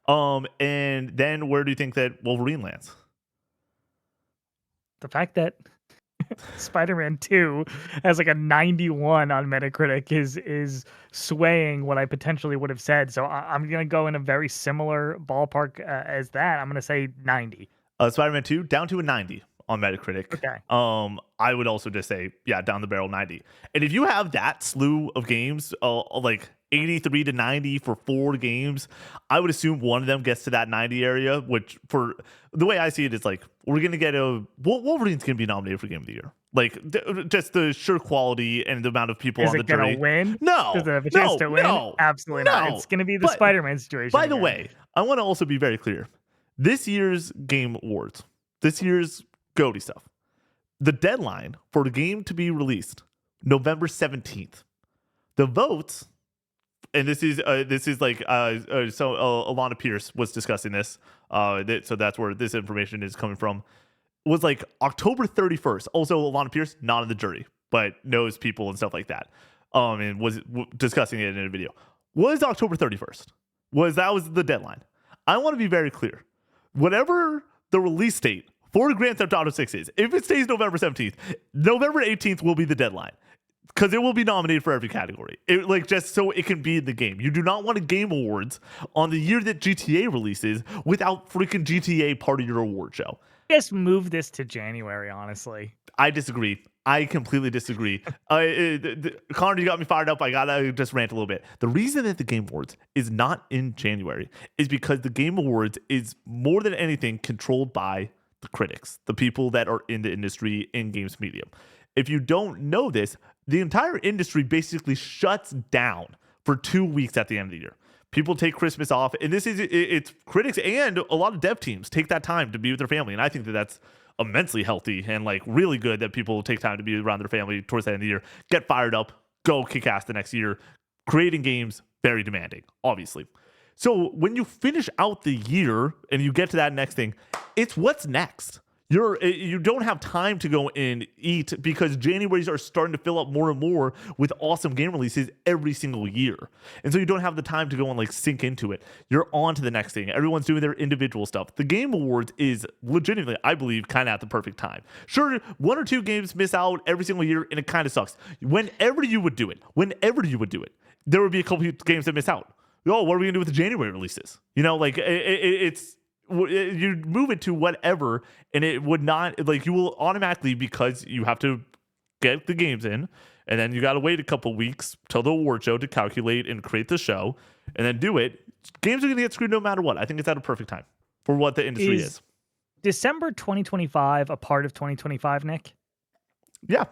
And then where do you think that Wolverine lands? The fact that Spider-Man 2 has like a 91 on Metacritic is swaying what I potentially would have said. So I'm going to go in a very similar ballpark as that. I'm going to say 90. Spider-Man 2 down to a 90 on Metacritic. Okay. I would also just say, down the barrel 90. And if you have that slew of games, like 83 to 90 for 4 games, I would assume one of them gets to that 90 area, which for the way I see it is like, we're going to get Wolverine's going to be nominated for Game of the Year. Like just the sheer quality and the amount of people Is on the it gonna jury. win? No, Does it have a chance to win? no, Absolutely not. no. It's gonna be the But Spider-Man situation. by the again. way, I want to also be very clear. This year's Game Awards, this year's GOTY stuff, the deadline for the game to be released, November 17th. The votes, and this is like so Alana Pierce was discussing this, so that's where this information is coming from. Was like October 31st. Also, Alana Pierce not in the jury, but knows people and stuff like that. And was discussing it in a video. Was October 31st? That was the deadline. I want to be very clear. Whatever the release date for Grand Theft Auto 6 is, if it stays November 17th, November 18th will be the deadline. Because it will be nominated for every category. Just so it can be in the game. You do not want a Game Awards on the year that GTA releases without freaking GTA part of your award show. Just move this to January, honestly. I disagree. I completely disagree. Connor, you got me fired up. I gotta just rant a little bit. The reason that the Game Awards is not in January is because the Game Awards is more than anything controlled by the critics, the people that are in the industry, in games medium. If you don't know this, the entire industry basically shuts down for 2 weeks at the end of the year. People take Christmas off, and it's critics and a lot of dev teams take that time to be with their family, and I think that that's immensely healthy and like really good that people take time to be around their family towards the end of the year, get fired up, go kick ass the next year. Creating games, very demanding, obviously. So when you finish out the year and you get to that next thing, it's what's next. You don't have time to go and eat because Januaries are starting to fill up more and more with awesome game releases every single year. And so you don't have the time to go and like sink into it. You're on to the next thing. Everyone's doing their individual stuff. The Game Awards is legitimately, I believe, kind of at the perfect time. Sure, 1 or 2 games miss out every single year and it kind of sucks. Whenever you would do it, there would be a couple of games that miss out. Oh, what are we going to do with the January releases? It's... you move it to whatever, and it would not, like, you will automatically, because you have to get the games in, and then you got to wait a couple weeks till the award show to calculate and create the show, and then do it. Games are going to get screwed no matter what. I think it's at a perfect time for what the industry is. December 2025 a part of 2025, Nick? Yeah.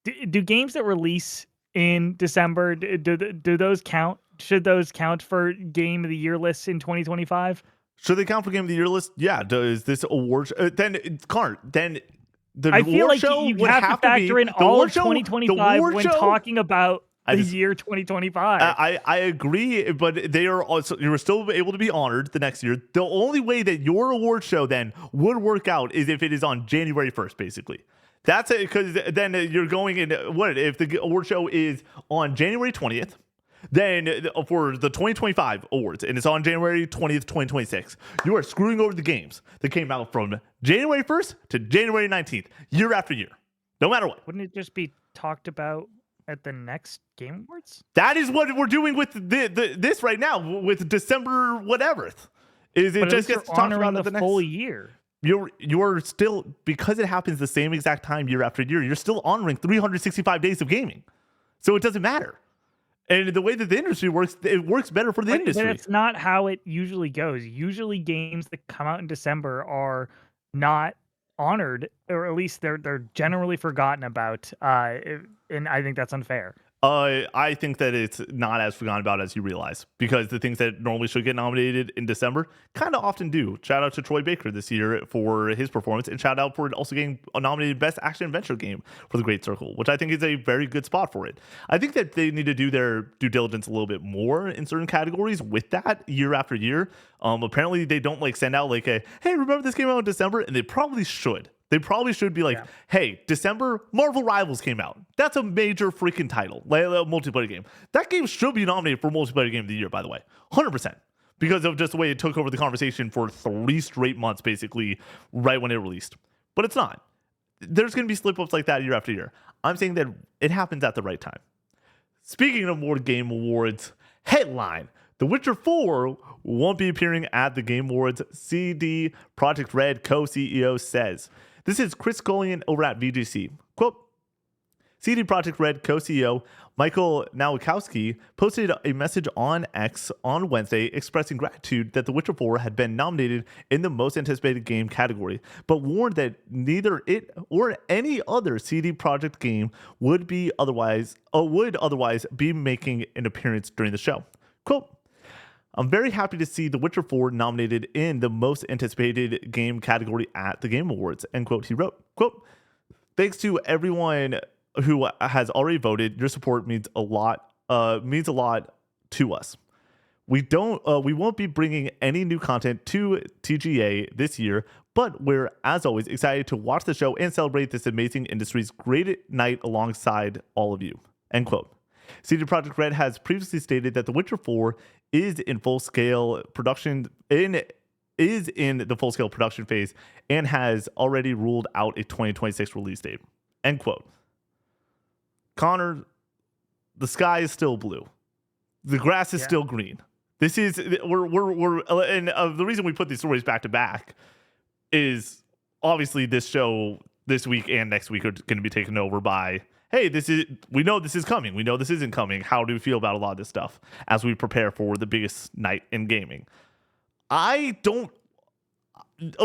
Do games that release in December, do those count? Should those count for Game of the Year lists in 2025? Should they count for Game of the Year list? Yeah. Does this award then the I feel award like show you would have to factor in all of 2025 when talking about the year 2025. I agree, but they are also, you're still able to be honored the next year. The only way that your award show then would work out is if it is on January 1st, basically. That's it, because then you're going in. What if the award show is on January 20th? Then for the 2025 awards, and it's on January 20th, 2026, you are screwing over the games that came out from January 1st to January 19th, year after year, no matter what. Wouldn't it just be talked about at the next Game Awards? That is what we're doing with this right now, with December whatever. It just gets talked about the full year. You're still, because it happens the same exact time year after year, you're still honoring 365 days of gaming. So it doesn't matter. And the way that the industry works, it works better for the industry. But it's not how it usually goes. Usually games that come out in December are not honored, or at least they're generally forgotten about. And I think that's unfair. I think that it's not as forgotten about as you realize, because the things that normally should get nominated in December kind of often do. Shout out to Troy Baker this year for his performance, and shout out for also getting nominated Best Action Adventure Game for The Great Circle, which I think is a very good spot for it. I think that they need to do their due diligence a little bit more in certain categories with that year after year. Apparently they don't like send out like a, hey, remember this came out in December? And they probably should. They probably should be like, hey, December, Marvel Rivals came out. That's a major freaking title, like a multiplayer game. That game should be nominated for Multiplayer Game of the Year, by the way, 100%, because of just the way it took over the conversation for 3 straight months, basically, right when it released. But it's not. There's going to be slip-ups like that year after year. I'm saying that it happens at the right time. Speaking of more Game Awards, headline, The Witcher 4 won't be appearing at the Game Awards, CD Projekt Red co-CEO says. This is Chris Scullion over at VGC. Quote, CD Projekt Red co-CEO Michael Nowakowski posted a message on X on Wednesday expressing gratitude that The Witcher 4 had been nominated in the most anticipated game category, but warned that neither it or any other CD Projekt game would otherwise be making an appearance during the show. Quote, I'm very happy to see The Witcher 4 nominated in the most anticipated game category at the Game Awards, end quote. He wrote, quote, thanks to everyone who has already voted. Your support means a lot to us. We won't be bringing any new content to TGA this year, but we're, as always, excited to watch the show and celebrate this amazing industry's great night alongside all of you, end quote. CD Projekt Red has previously stated that The Witcher 4 is in the full-scale production phase and has already ruled out a 2026 release date. End quote. Connor, the sky is still blue. The grass is still green. This is the reason we put these stories back to back is obviously this show this week and next week are going to be taken over by, hey, we know this is coming. We know this isn't coming. How do we feel about a lot of this stuff as we prepare for the biggest night in gaming? Of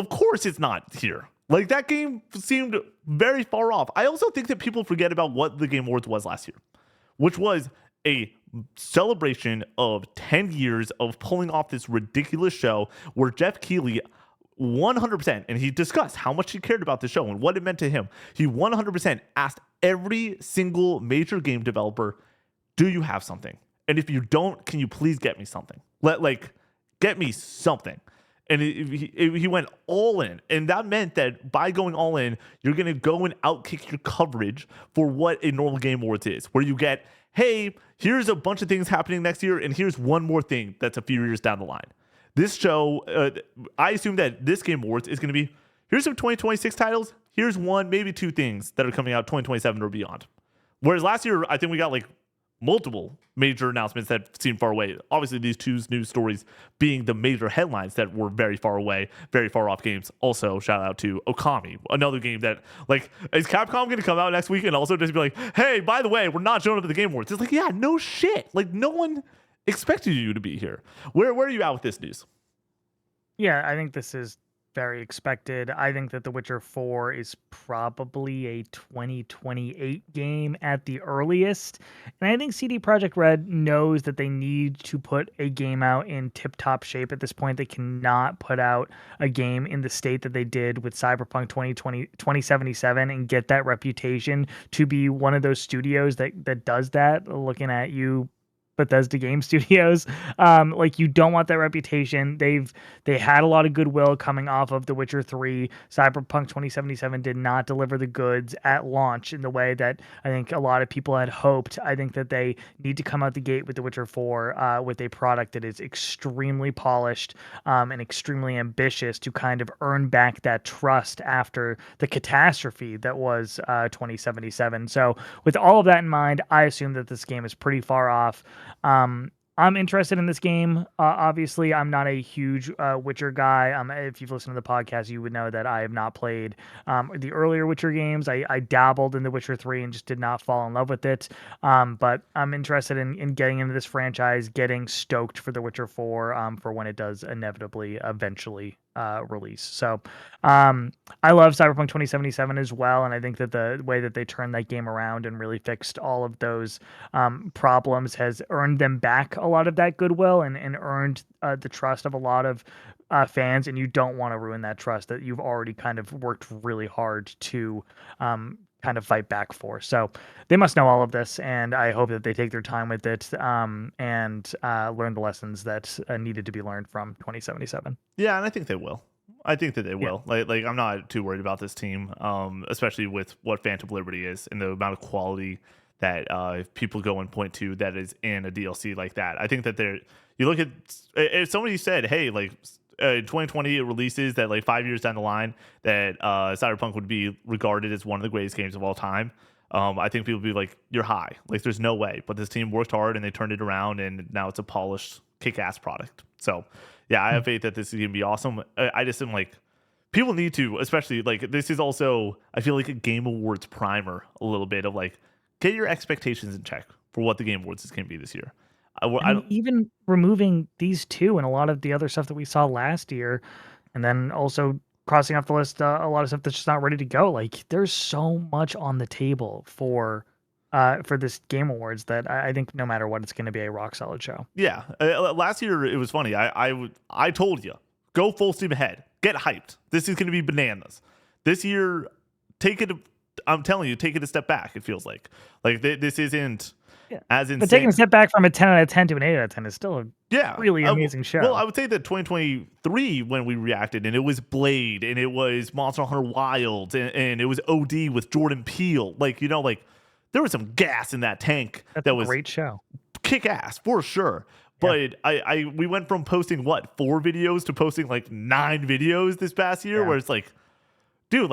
course it's not here. Like, that game seemed very far off. I also think that people forget about what the Game Awards was last year, which was a celebration of 10 years of pulling off this ridiculous show where Jeff Keighley 100%, and he discussed how much he cared about the show and what it meant to him. He 100% asked every single major game developer, do you have something? And if you don't, can you please get me something? Get me something. And he went all in. And that meant that by going all in, you're going to go and outkick your coverage for what a normal Game Awards is, where you get, hey, here's a bunch of things happening next year, and here's one more thing that's a few years down the line. This show, I assume that this Game Awards is going to be, here's some 2026 titles, here's one, maybe two things that are coming out 2027 or beyond. Whereas last year, I think we got like multiple major announcements that seemed far away. Obviously, these two news stories being the major headlines that were very far away, very far off games. Also, shout out to Okami, another game that, like, is Capcom going to come out next week and also just be like, hey, by the way, we're not showing up at the Game Awards? It's like, yeah, no shit. Like, no one expected you to be here. Where are you at with this news? Yeah, I think this is very expected. I think that The Witcher 4 is probably a 2028 game at the earliest. And I think CD Projekt Red knows that they need to put a game out in tip-top shape at this point. They cannot put out a game in the state that they did with Cyberpunk 2077 and get that reputation to be one of those studios that does that. Looking at you, Bethesda Game Studios. Like, you don't want that reputation. They had a lot of goodwill coming off of The Witcher 3. Cyberpunk 2077 did not deliver the goods at launch in the way that I think a lot of people had hoped. I think that they need to come out the gate with The Witcher 4 with a product that is extremely polished and extremely ambitious to kind of earn back that trust after the catastrophe that was 2077. So with all of that in mind, I assume that this game is pretty far off. I'm interested in this game. Obviously, I'm not a huge Witcher guy. If you've listened to the podcast, you would know that I have not played the earlier Witcher games. I dabbled in The Witcher 3 and just did not fall in love with it. But I'm interested in getting into this franchise, getting stoked for The Witcher 4 for when it does inevitably eventually release. So I love Cyberpunk 2077 as well, and I think that the way that they turned that game around and really fixed all of those problems has earned them back a lot of that goodwill and earned the trust of a lot of fans, and you don't want to ruin that trust that you've already kind of worked really hard to kind of fight back for. So they must know all of this, and I hope that they take their time with it and learn the lessons that needed to be learned from 2077. Yeah, and I think they will. I think that they will. Like I'm not too worried about this team, especially with what Phantom Liberty is and the amount of quality that if people go and point to that is in a DLC like that. I think that you look at, if somebody said, hey, like 2020 it releases that like 5 years down the line that Cyberpunk would be regarded as one of the greatest games of all time, I think people would be like, you're high. Like, there's no way. But this team worked hard and they turned it around, and now it's a polished, kick-ass product. So, yeah, I have faith that this is going to be awesome. I just am like, people need to, especially, like, this is also, I feel like a Game Awards primer a little bit of like, get your expectations in check for what the Game Awards is going to be this year. I mean, even removing these two and a lot of the other stuff that we saw last year, and then also crossing off the list a lot of stuff that's just not ready to go. Like, there's so much on the table for this Game Awards that I think no matter what, it's going to be a rock solid show. Yeah, last year it was funny. I told you, go full steam ahead, get hyped. This is going to be bananas. This year, I'm telling you, take it a step back. It feels like this isn't as insane. But taking a step back from a 10 out of 10 to an 8 out of 10 is still a really amazing show. Well, I would say that 2023 when we reacted, and it was Blade, and it was Monster Hunter Wilds, and it was OD with Jordan Peele. There was some gas in that tank. That was a great show. Kick ass for sure. But we went from posting 4 videos to posting 9 videos this past year, where it's like, dude,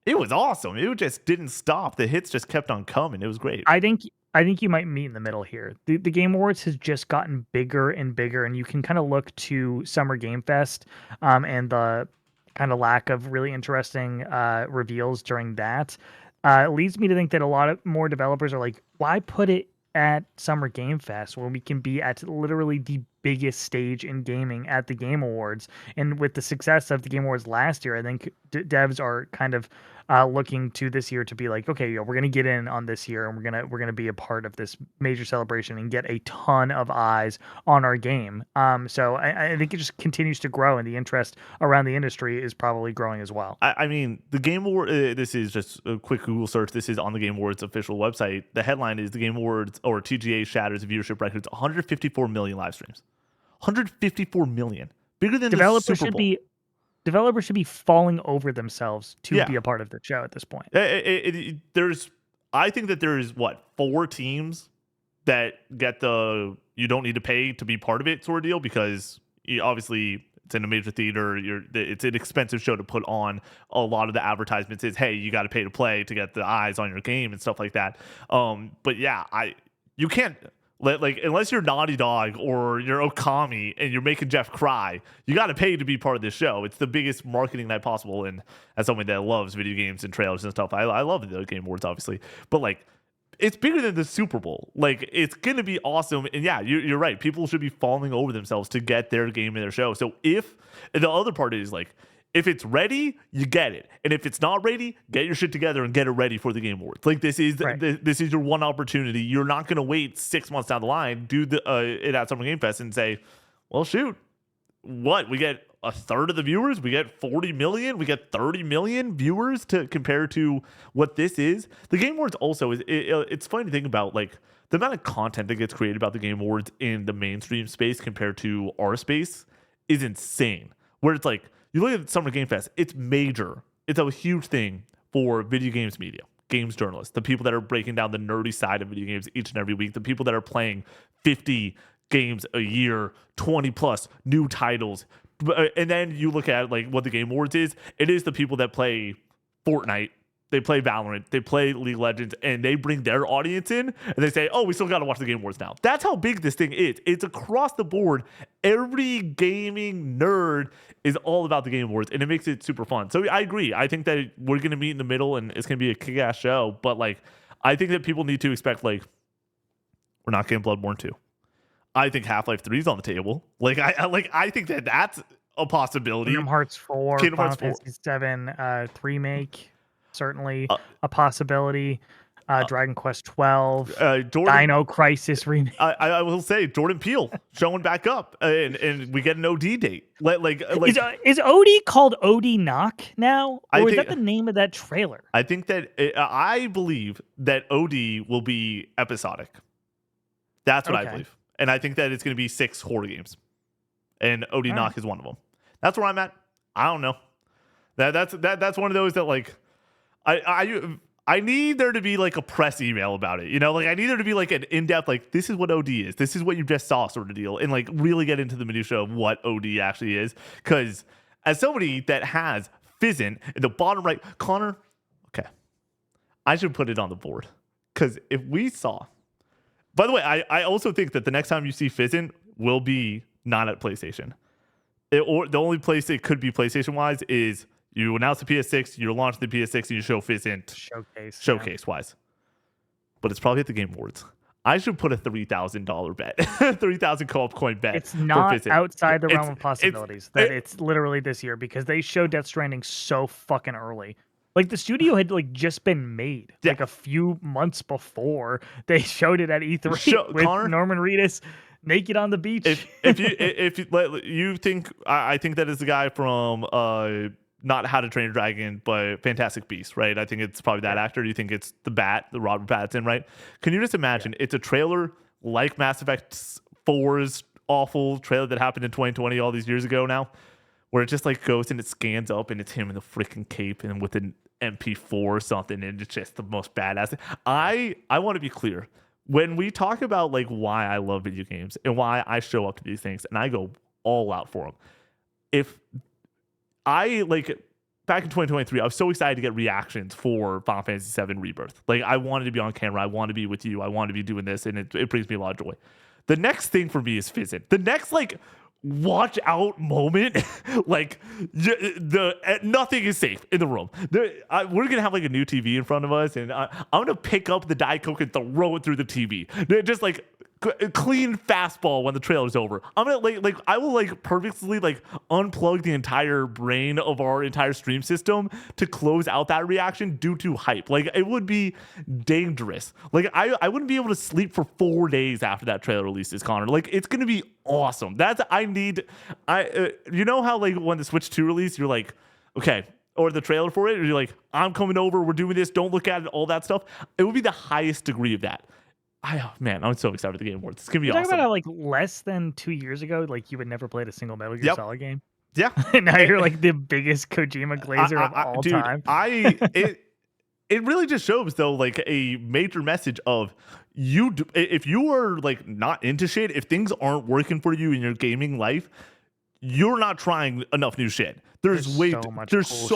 it was awesome. It just didn't stop. The hits just kept on coming. It was great. I think you might meet in the middle here. The Game Awards has just gotten bigger and bigger, and you can kind of look to Summer Game Fest and the kind of lack of really interesting reveals during that. It leads me to think that a lot of more developers are like, why put it at Summer Game Fest when we can be at literally the biggest stage in gaming at the Game Awards? And with the success of the Game Awards last year, I think devs are kind of looking to this year to be like, okay, we're gonna get in on this year, and we're gonna be a part of this major celebration and get a ton of eyes on our game. So I think it just continues to grow, and the interest around the industry is probably growing as well. I mean, the Game Awards. This is just a quick Google search. This is on the Game Awards official website. The headline is the Game Awards or TGA shatters viewership records. 154 million live streams. 154 million, bigger than the Super Bowl. Developers should be falling over themselves to be a part of the show at this point. I think that there's 4 teams that get the you don't need to pay to be part of it sort of deal, because obviously it's in a major theater. It's an expensive show to put on. A lot of the advertisements is, hey, you got to pay to play to get the eyes on your game and stuff like that. But yeah, you can't. Unless you're Naughty Dog or you're Okami and you're making Jeff cry, you got to pay to be part of this show. It's the biggest marketing night possible. And as someone that loves video games and trailers and stuff, I love the Game Awards, obviously. But it's bigger than the Super Bowl. It's going to be awesome. And yeah, you're right. People should be falling over themselves to get their game in their show. So and the other part is if it's ready, you get it. And if it's not ready, get your shit together and get it ready for the Game Awards. This is your one opportunity. You're not going to wait 6 months down the line, do it at Summer Game Fest and say, well, shoot, we get a third of the viewers? We get 40 million? We get 30 million viewers to compare to what this is? The Game Awards also it's funny to think about, the amount of content that gets created about the Game Awards in the mainstream space compared to our space is insane. Where it's you look at Summer Game Fest, it's major. It's a huge thing for video games media, games journalists, the people that are breaking down the nerdy side of video games each and every week, the people that are playing 50 games a year, 20 plus new titles. And then you look at what the Game Awards is. It is the people that play Fortnite, they play Valorant, they play League of Legends, and they bring their audience in, and they say, oh, we still got to watch the Game Awards now. That's how big this thing is. It's across the board. Every gaming nerd is all about the Game Awards, and it makes it super fun. So I agree. I think that we're going to meet in the middle, and it's going to be a kick-ass show. But I think that people need to expect we're not getting Bloodborne 2. I think Half-Life 3 is on the table. I think that that's a possibility. Kingdom Hearts 4, Final Fantasy 7 remake, certainly a possibility. Dragon Quest 12, Dino Crisis remake. I will say Jordan Peele showing back up, and we get an OD date. Is OD called OD Knock now, or is that the name of that trailer? I think that I believe that OD will be episodic. That's what I believe, and I think that it's going to be 6 horror games, and OD Knock is one of them. That's where I'm at. I don't know. That's one of those that I need there to be a press email about it. I need there to be an in-depth, this is what OD is. This is what you just saw sort of deal. And really get into the minutia of what OD actually is. Because as somebody that has Fizzin in the bottom right, Connor, okay, I should put it on the board. Because if we saw, by the way, I also think that the next time you see Fizzin will be not at PlayStation. Or the only place it could be PlayStation-wise is you announce the PS6, you launch the PS6, and you show Fizzin showcase-wise. but it's probably at the Game Awards. I should put a $3,000 bet, 3,000 co-op coin bet. It's not Vincent. outside the realm of possibilities that it's literally this year, because they showed Death Stranding so fucking early. Like, the studio had like just been made like a few months before they showed it at E3 with Connor, Norman Reedus naked on the beach. If you think, I think that is the guy from not How to Train Your Dragon, but Fantastic Beasts, right? I think it's probably that actor. Do you think it's the Robert Pattinson, right? Can you just imagine? It's a trailer like Mass Effect 4's awful trailer that happened in 2020, all these years ago now, where it just like goes and it scans up and it's him in the freaking cape and with an MP4 or something, and it's just the most badass thing. I want to be clear. When we talk about like why I love video games and why I show up to these things and I go all out for them, if I like back in 2023, I was so excited to get reactions for Final Fantasy VII Rebirth. Like, I wanted to be on camera. I want to be with you. I want to be doing this, and it brings me a lot of joy. The next thing for me is Fizzin. The next like watch out moment, like nothing is safe in the room. We're gonna have like a new TV in front of us, and I'm gonna pick up the Diet Coke and throw it through the TV. Just like clean fastball when the trailer's over. I'm gonna like I will like purposely like unplug the entire brain of our entire stream system to close out that reaction due to hype. Like, it would be dangerous. Like, I wouldn't be able to sleep for 4 days after that trailer releases, Connor. Like, it's gonna be awesome. You know how like when the Switch 2 released, you're like, okay, or the trailer for it, you're like, I'm coming over, we're doing this, don't look at it, all that stuff. It would be the highest degree of that. Man, I'm so excited for the Game Awards. It's gonna be awesome. Talking about how, like, less than 2 years ago, like, you would never played a single Metal Gear Solid game. Yeah. And now you're like the biggest Kojima glazer of all time. It really just shows though, like, a major message of if you are like not into shit, if things aren't working for you in your gaming life, you're not trying enough new shit. There's so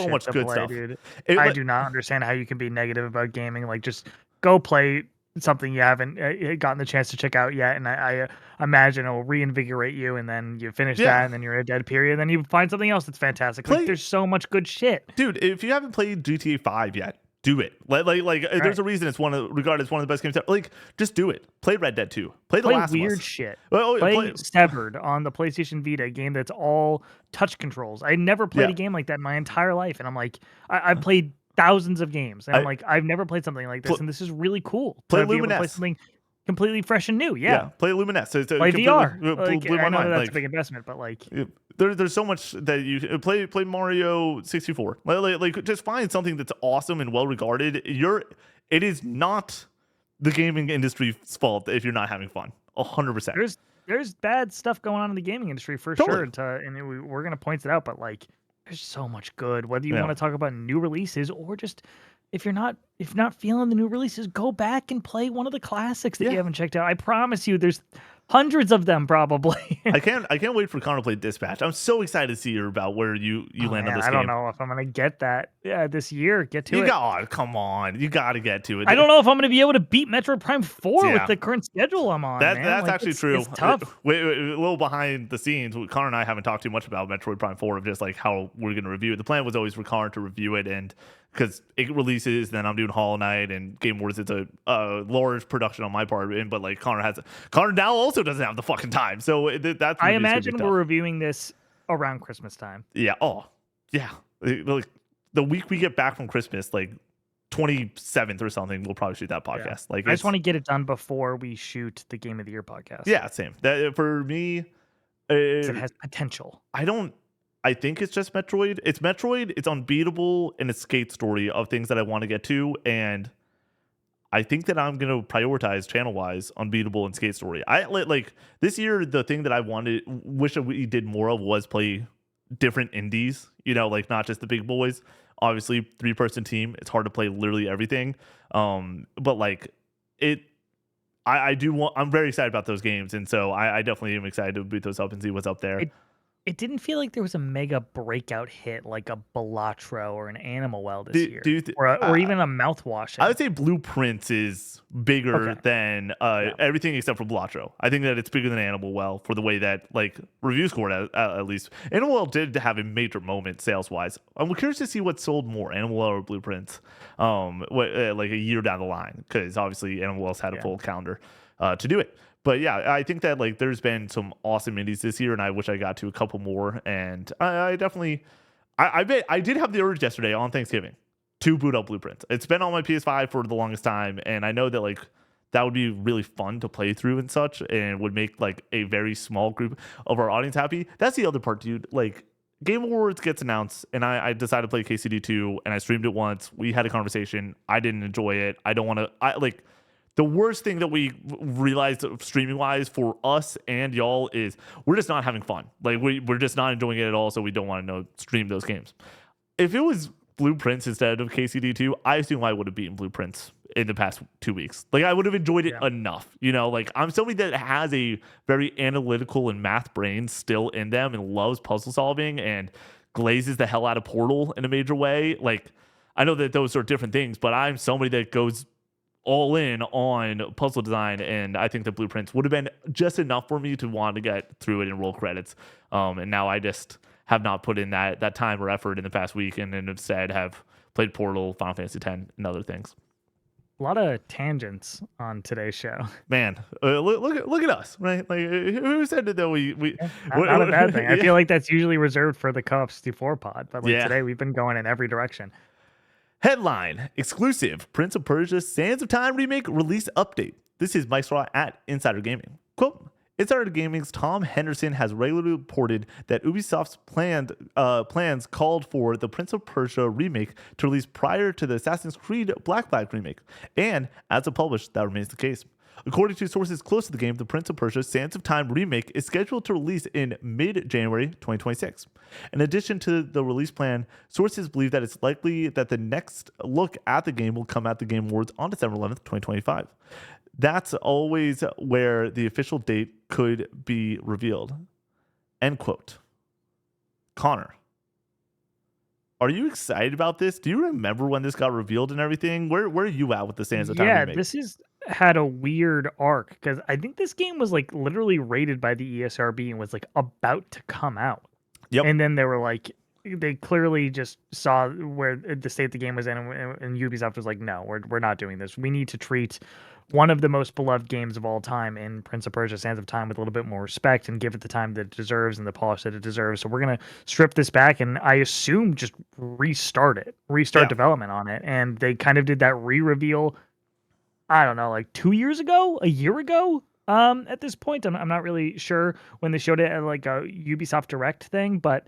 much good stuff. Dude. I do not understand how you can be negative about gaming. Like, just go play something you haven't gotten the chance to check out yet, and I imagine it will reinvigorate you, and then you finish that, and then you're in a dead period, and then you find something else that's fantastic. Like, there's so much good shit, dude. If you haven't played GTA 5 yet, do it. Like there's a reason it's regarded as one of the best games ever. Like, just do it. Play Red Dead 2. Play The Last of Us. Weird shit. Play Severed on the PlayStation Vita, a game that's all touch controls. I never played a game like that in my entire life, and I'm like, I've played thousands of games, and I'm like, I've never played something like this, and this is really cool. Play Luminous. Play something completely fresh and new. Play Luminous. So play VR. I know that's a big investment, but like, there's so much that you play Mario 64. Like just find something that's awesome and well regarded. It is not the gaming industry's fault if you're not having fun. 100%. There's bad stuff going on in the gaming industry for sure, and we're gonna point it out, but like, there's so much good. Whether you want to talk about new releases or just if you're not feeling the new releases, go back and play one of the classics that you haven't checked out. I promise you, there's hundreds of them probably. I can't wait for Connor to play Dispatch. I'm so excited to see about where you land on this game. I don't know if I'm gonna get that this year. Come on, you got to get to it. I don't know if I'm gonna be able to beat Metroid Prime 4 with the current schedule I'm on. That's like, actually true. It's tough. A little behind the scenes, Connor and I haven't talked too much about Metroid Prime 4 of just like how we're gonna review it. The plan was always for Connor to review it, and because it releases, then I'm doing Hollow Knight and Game Awards. It's a large production on my part, but like Connor now also doesn't have the fucking time. So that's. I imagine we're reviewing this around Christmas time. Yeah. Oh, yeah. Like the week we get back from Christmas, like 27th or something, we'll probably shoot that podcast. Yeah. Like, I just want to get it done before we shoot the Game of the Year podcast. Yeah, same. That for me, it has potential. I think it's just Metroid. It's Metroid. It's Unbeatable, and it's Skate Story of things that I want to get to, and I think that I'm gonna prioritize channel-wise Unbeatable and Skate Story. I like this year. The thing that I wish we did more of was play different indies. You know, like not just the big boys. Obviously, 3-person team. It's hard to play literally everything. But like it. I'm very excited about those games, and so I definitely am excited to boot those up and see what's up there. it didn't feel like there was a mega breakout hit like a Balatro or an Animal Well this Do, do year, you th- or even a Mouthwash I hit. would say Blueprints is bigger Okay, than yeah, everything except for Blatro. I think that it's bigger than Animal Well for the way that like review scored at least. Animal Well did have a major moment sales wise. I'm curious to see what sold more, Animal Well or Blueprints, like a year down the line, because obviously Animal Well's had a yeah. full calendar to do it. But yeah, I think that like there's been some awesome indies this year, and I wish I got to a couple more. And I definitely, I bet I did have the urge yesterday on Thanksgiving to boot up Blueprints. It's been on my PS5 for the longest time, and I know that like that would be really fun to play through and such, and would make like a very small group of our audience happy. That's the other part, dude. Like Game Awards gets announced, and I decided to play KCD2, and I streamed it once. We had a conversation. I didn't enjoy it. I don't want to. I like the worst thing that we realized streaming wise for us and y'all is we're just not having fun. Like we're just not enjoying it at all. So we don't want to stream those games. If it was Blueprints instead of KCD2, I assume I would have beaten Blueprints in the past 2 weeks. Like I would have enjoyed it Yeah. enough. Like I'm somebody that has a very analytical and math brain still in them and loves puzzle solving and glazes the hell out of Portal in a major way. Like I know that those are different things, but I'm somebody that goes all in on puzzle design, and I think the Blueprints would have been just enough for me to want to get through it and roll credits. And now I just have not put in that time or effort in the past week, and instead have played Portal, Final Fantasy X, and other things. A lot of tangents on today's show. Man, look at us, right? Like who said that we Yeah, not a bad thing. I yeah. feel like that's usually reserved for the Co-op 64 pod, but like Yeah. today we've been going in every direction. Headline: exclusive Prince of Persia Sands of Time remake release update. This is Mike Straw at Insider Gaming. Quote: Insider Gaming's Tom Henderson has regularly reported that Ubisoft's plans called for the Prince of Persia remake to release prior to the Assassin's Creed Black Flag remake, and as of published, that remains the case. According to sources close to the game, the Prince of Persia Sands of Time remake is scheduled to release in mid-January 2026. In addition to the release plan, sources believe that it's likely that the next look at the game will come at the Game Awards on December 11th, 2025. That's always where the official date could be revealed. End quote. Connor, are you excited about this? Do you remember when this got revealed and everything? Where are you at with the Sands of Time remake? This had a weird arc because I think this game was like literally rated by the ESRB and was like about to come out. Yep. And then they were like, they clearly just saw where the state the game was in, and Ubisoft was like, no, we're not doing this. We need to treat one of the most beloved games of all time in Prince of Persia Sands of Time with a little bit more respect and give it the time that it deserves and the polish that it deserves. So we're going to strip this back and I assume just restart development on it. And they kind of did that re-reveal, I don't know, like 2 years ago, a year ago. At this point, I'm not really sure when they showed it at like a Ubisoft Direct thing, but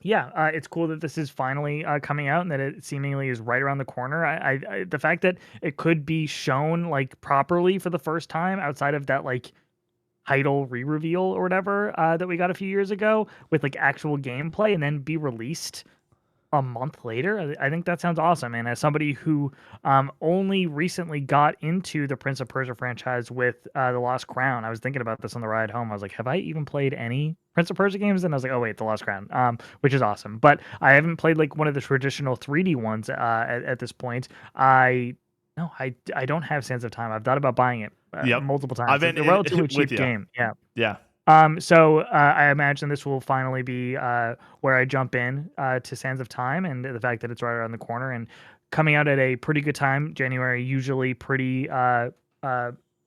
it's cool that this is finally coming out and that it seemingly is right around the corner. I the fact that it could be shown like properly for the first time outside of that like title re-reveal or whatever that we got a few years ago with like actual gameplay and then be released a month later. I think that sounds awesome. And as somebody who only recently got into the Prince of Persia franchise with The Lost Crown, I was thinking about this on the ride home. I was like, have I even played any Prince of Persia games? And I was like, oh wait, The Lost Crown, which is awesome. But I haven't played like one of the traditional 3D ones at this point. I don't have Sands of Time. I've thought about buying it multiple times. It's a relatively cheap game. Yeah. Yeah. So I imagine this will finally be where I jump in to Sands of Time, and the fact that it's right around the corner and coming out at a pretty good time. January usually pretty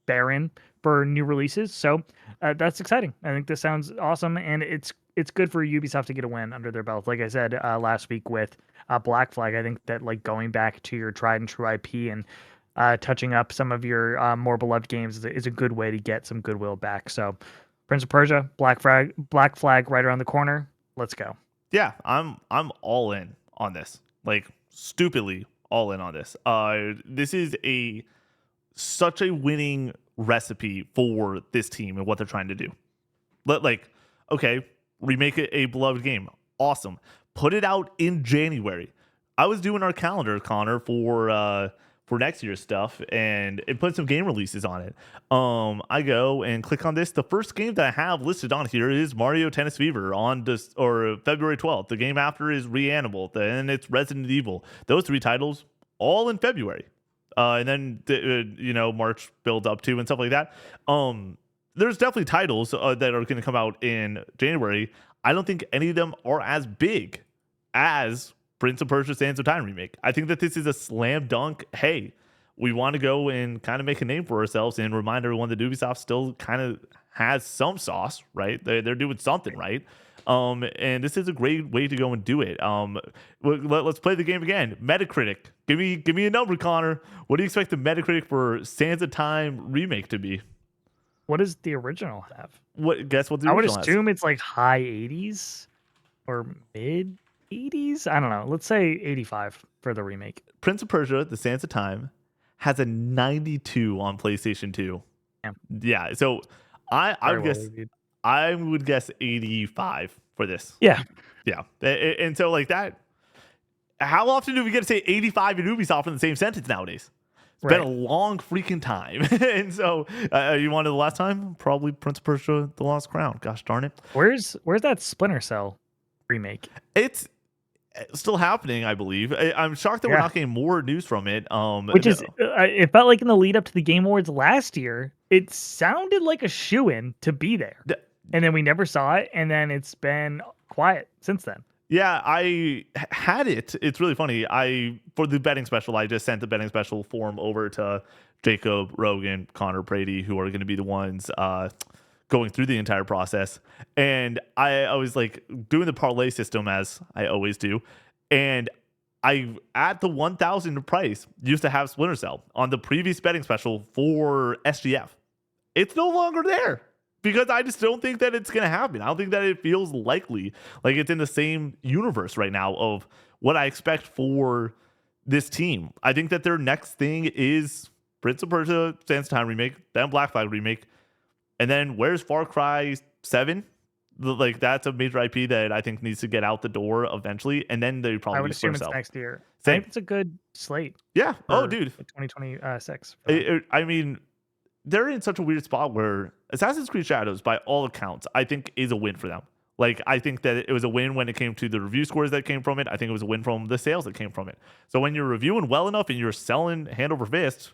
barren for new releases, so that's exciting. I think this sounds awesome, and it's good for Ubisoft to get a win under their belt. Like I said last week with Black Flag, I think that like going back to your tried and true IP and touching up some of your more beloved games is a good way to get some goodwill back. So. Prince of Persia, Black Flag right around the corner. Let's go. Yeah, I'm all in on this. Like stupidly all in on this. This is such a winning recipe for this team and what they're trying to do. Okay, remake a beloved game. Awesome. Put it out in January. I was doing our calendar, Connor, for for next year's stuff, and it put some game releases on it. I go and click on this. The first game that I have listed on here is Mario Tennis Fever on this, or February 12th. The game after is Reanimal, then it's Resident Evil. Those 3 titles all in February. And then March build up to and stuff like that. There's definitely titles that are going to come out in January. I don't think any of them are as big as Prince of Persia: Sands of Time remake. I think that this is a slam dunk. Hey, we want to go and kind of make a name for ourselves and remind everyone that Ubisoft still kind of has some sauce, right? They're doing something right. And this is a great way to go and do it. Let's play the game again. Metacritic. Give me a number, Connor. What do you expect the Metacritic for Sands of Time remake to be? What does the original have? Guess what the I would original has? assume it's like high 80s or mid 80s. I don't know. Let's say 85 for the remake. Prince of Persia: The Sands of Time has a 92 on PlayStation 2. Yeah. So I would guess 85 for this. Yeah. And so like that, how often do we get to say 85 and Ubisoft in the same sentence nowadays? It's been a long freaking time. And so you wanted the last time? Probably Prince of Persia: The Lost Crown. Gosh darn it. Where's that Splinter Cell remake? It's still happening, I believe. I'm shocked that we're not getting more news from it. Which is, it felt like in the lead up to the Game Awards last year, it sounded like a shoo-in to be there. And then we never saw it, and then it's been quiet since then. Yeah, I had it. It's really funny. For the betting special, I just sent the betting special form over to Jacob, Rogan, Connor, Brady, who are going to be the ones going through the entire process. And I was like doing the parlay system as I always do. And I, at the 1,000 price, used to have Splinter Cell on the previous betting special for SGF. It's no longer there. Because I just don't think that it's going to happen. I don't think that it feels likely. Like it's in the same universe right now of what I expect for this team. I think that their next thing is Prince of Persia: Sands of Time remake, then Black Flag remake, and then where's Far Cry 7? Like that's a major IP that I think needs to get out the door eventually, and then they probably I would assume it's next year. Same. I think it's a good slate. Yeah. Oh, dude. 2026. I mean, they're in such a weird spot where Assassin's Creed Shadows, by all accounts, I think is a win for them. Like, I think that it was a win when it came to the review scores that came from it. I think it was a win from the sales that came from it. So when you're reviewing well enough and you're selling hand over fist,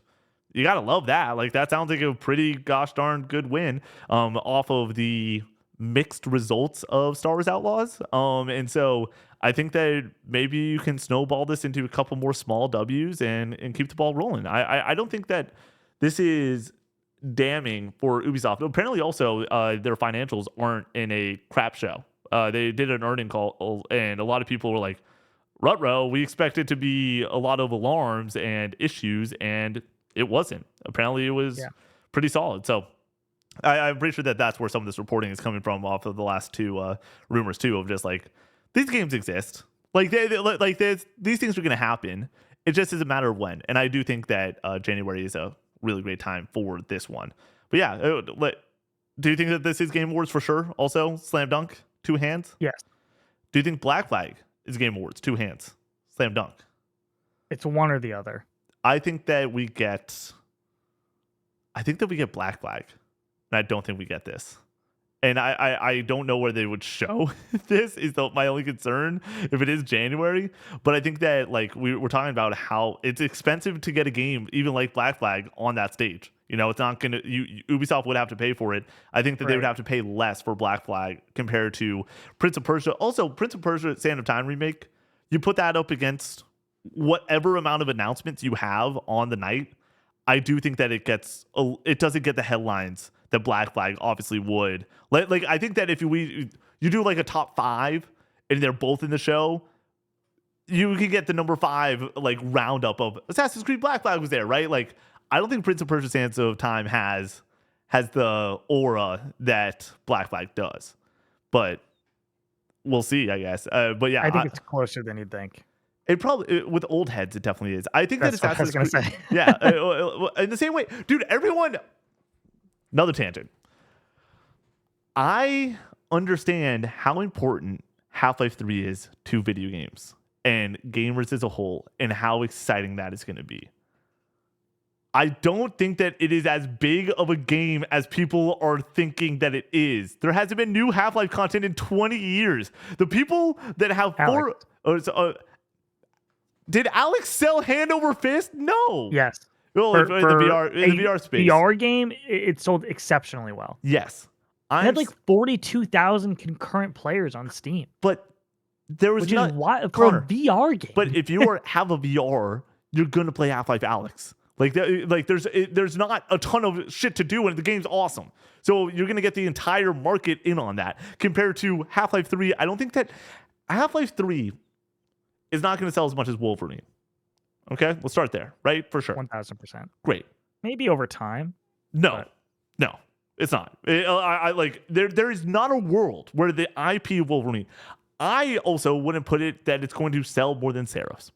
you got to love that. Like, that sounds like a pretty gosh darn good win off of the mixed results of Star Wars Outlaws. And so I think that maybe you can snowball this into a couple more small W's and keep the ball rolling. I don't think that this is damning for Ubisoft. Apparently also their financials aren't in a crap show. They did an earning call and a lot of people were like, ruh-roh, we expect it to be a lot of alarms and issues, and it wasn't. Apparently it was pretty solid. So I'm pretty sure that that's where some of this reporting is coming from off of the last two rumors too, of just like, these games exist. Like these things are going to happen. It just is a matter of when. And I do think that January is a really great time for this one. But yeah, do you think that this is Game Awards for sure? Also, slam dunk, 2 hands? Yes. Do you think Black Flag is Game Awards, 2 hands, slam dunk? It's one or the other. I think that we get Black Flag, and I don't think we get this. And I don't know where they would show this is my only concern if it is January. But I think that like we're talking about how it's expensive to get a game even like Black Flag on that stage. You know, it's not going to Ubisoft would have to pay for it. I think that they would have to pay less for Black Flag compared to Prince of Persia. Also, Prince of Persia: Sands of Time remake, you put that up against whatever amount of announcements you have on the night. I do think that it doesn't get the headlines that Black Flag obviously would. Like I think that if you do like a top 5 and they're both in the show, you can get the number 5 like roundup of Assassin's Creed Black Flag was there, right? Like I don't think Prince of Persia: Sands of Time has the aura that Black Flag does, but we'll see, I guess. But yeah, I think it's closer than you'd think. It probably with old heads, it definitely is. I think that's that what I was gonna say. Yeah, in the same way, dude. Everyone. Another tangent. I understand how important Half-Life 3 is to video games and gamers as a whole, and how exciting that is going to be. I don't think that it is as big of a game as people are thinking that it is. There hasn't been new Half-Life content in 20 years. The people that have Alex. did Alex sell hand over fist? No. Yes. Well, in the VR space. VR game, it sold exceptionally well. Yes. It had like 42,000 concurrent players on Steam. But there was which not is wild for Connor, a VR game. But if you have a VR, you're gonna play Half-Life Alex. There's not a ton of shit to do, and the game's awesome. So you're gonna get the entire market in on that. Compared to Half-Life 3, I don't think that Half-Life 3 is not gonna sell as much as Wolverine. Okay, we'll start there, right? For sure. 1,000%. Great. Maybe over time. No, it's not. There is not a world where the IP of Wolverine. I also wouldn't put it that it's going to sell more than Seraph's.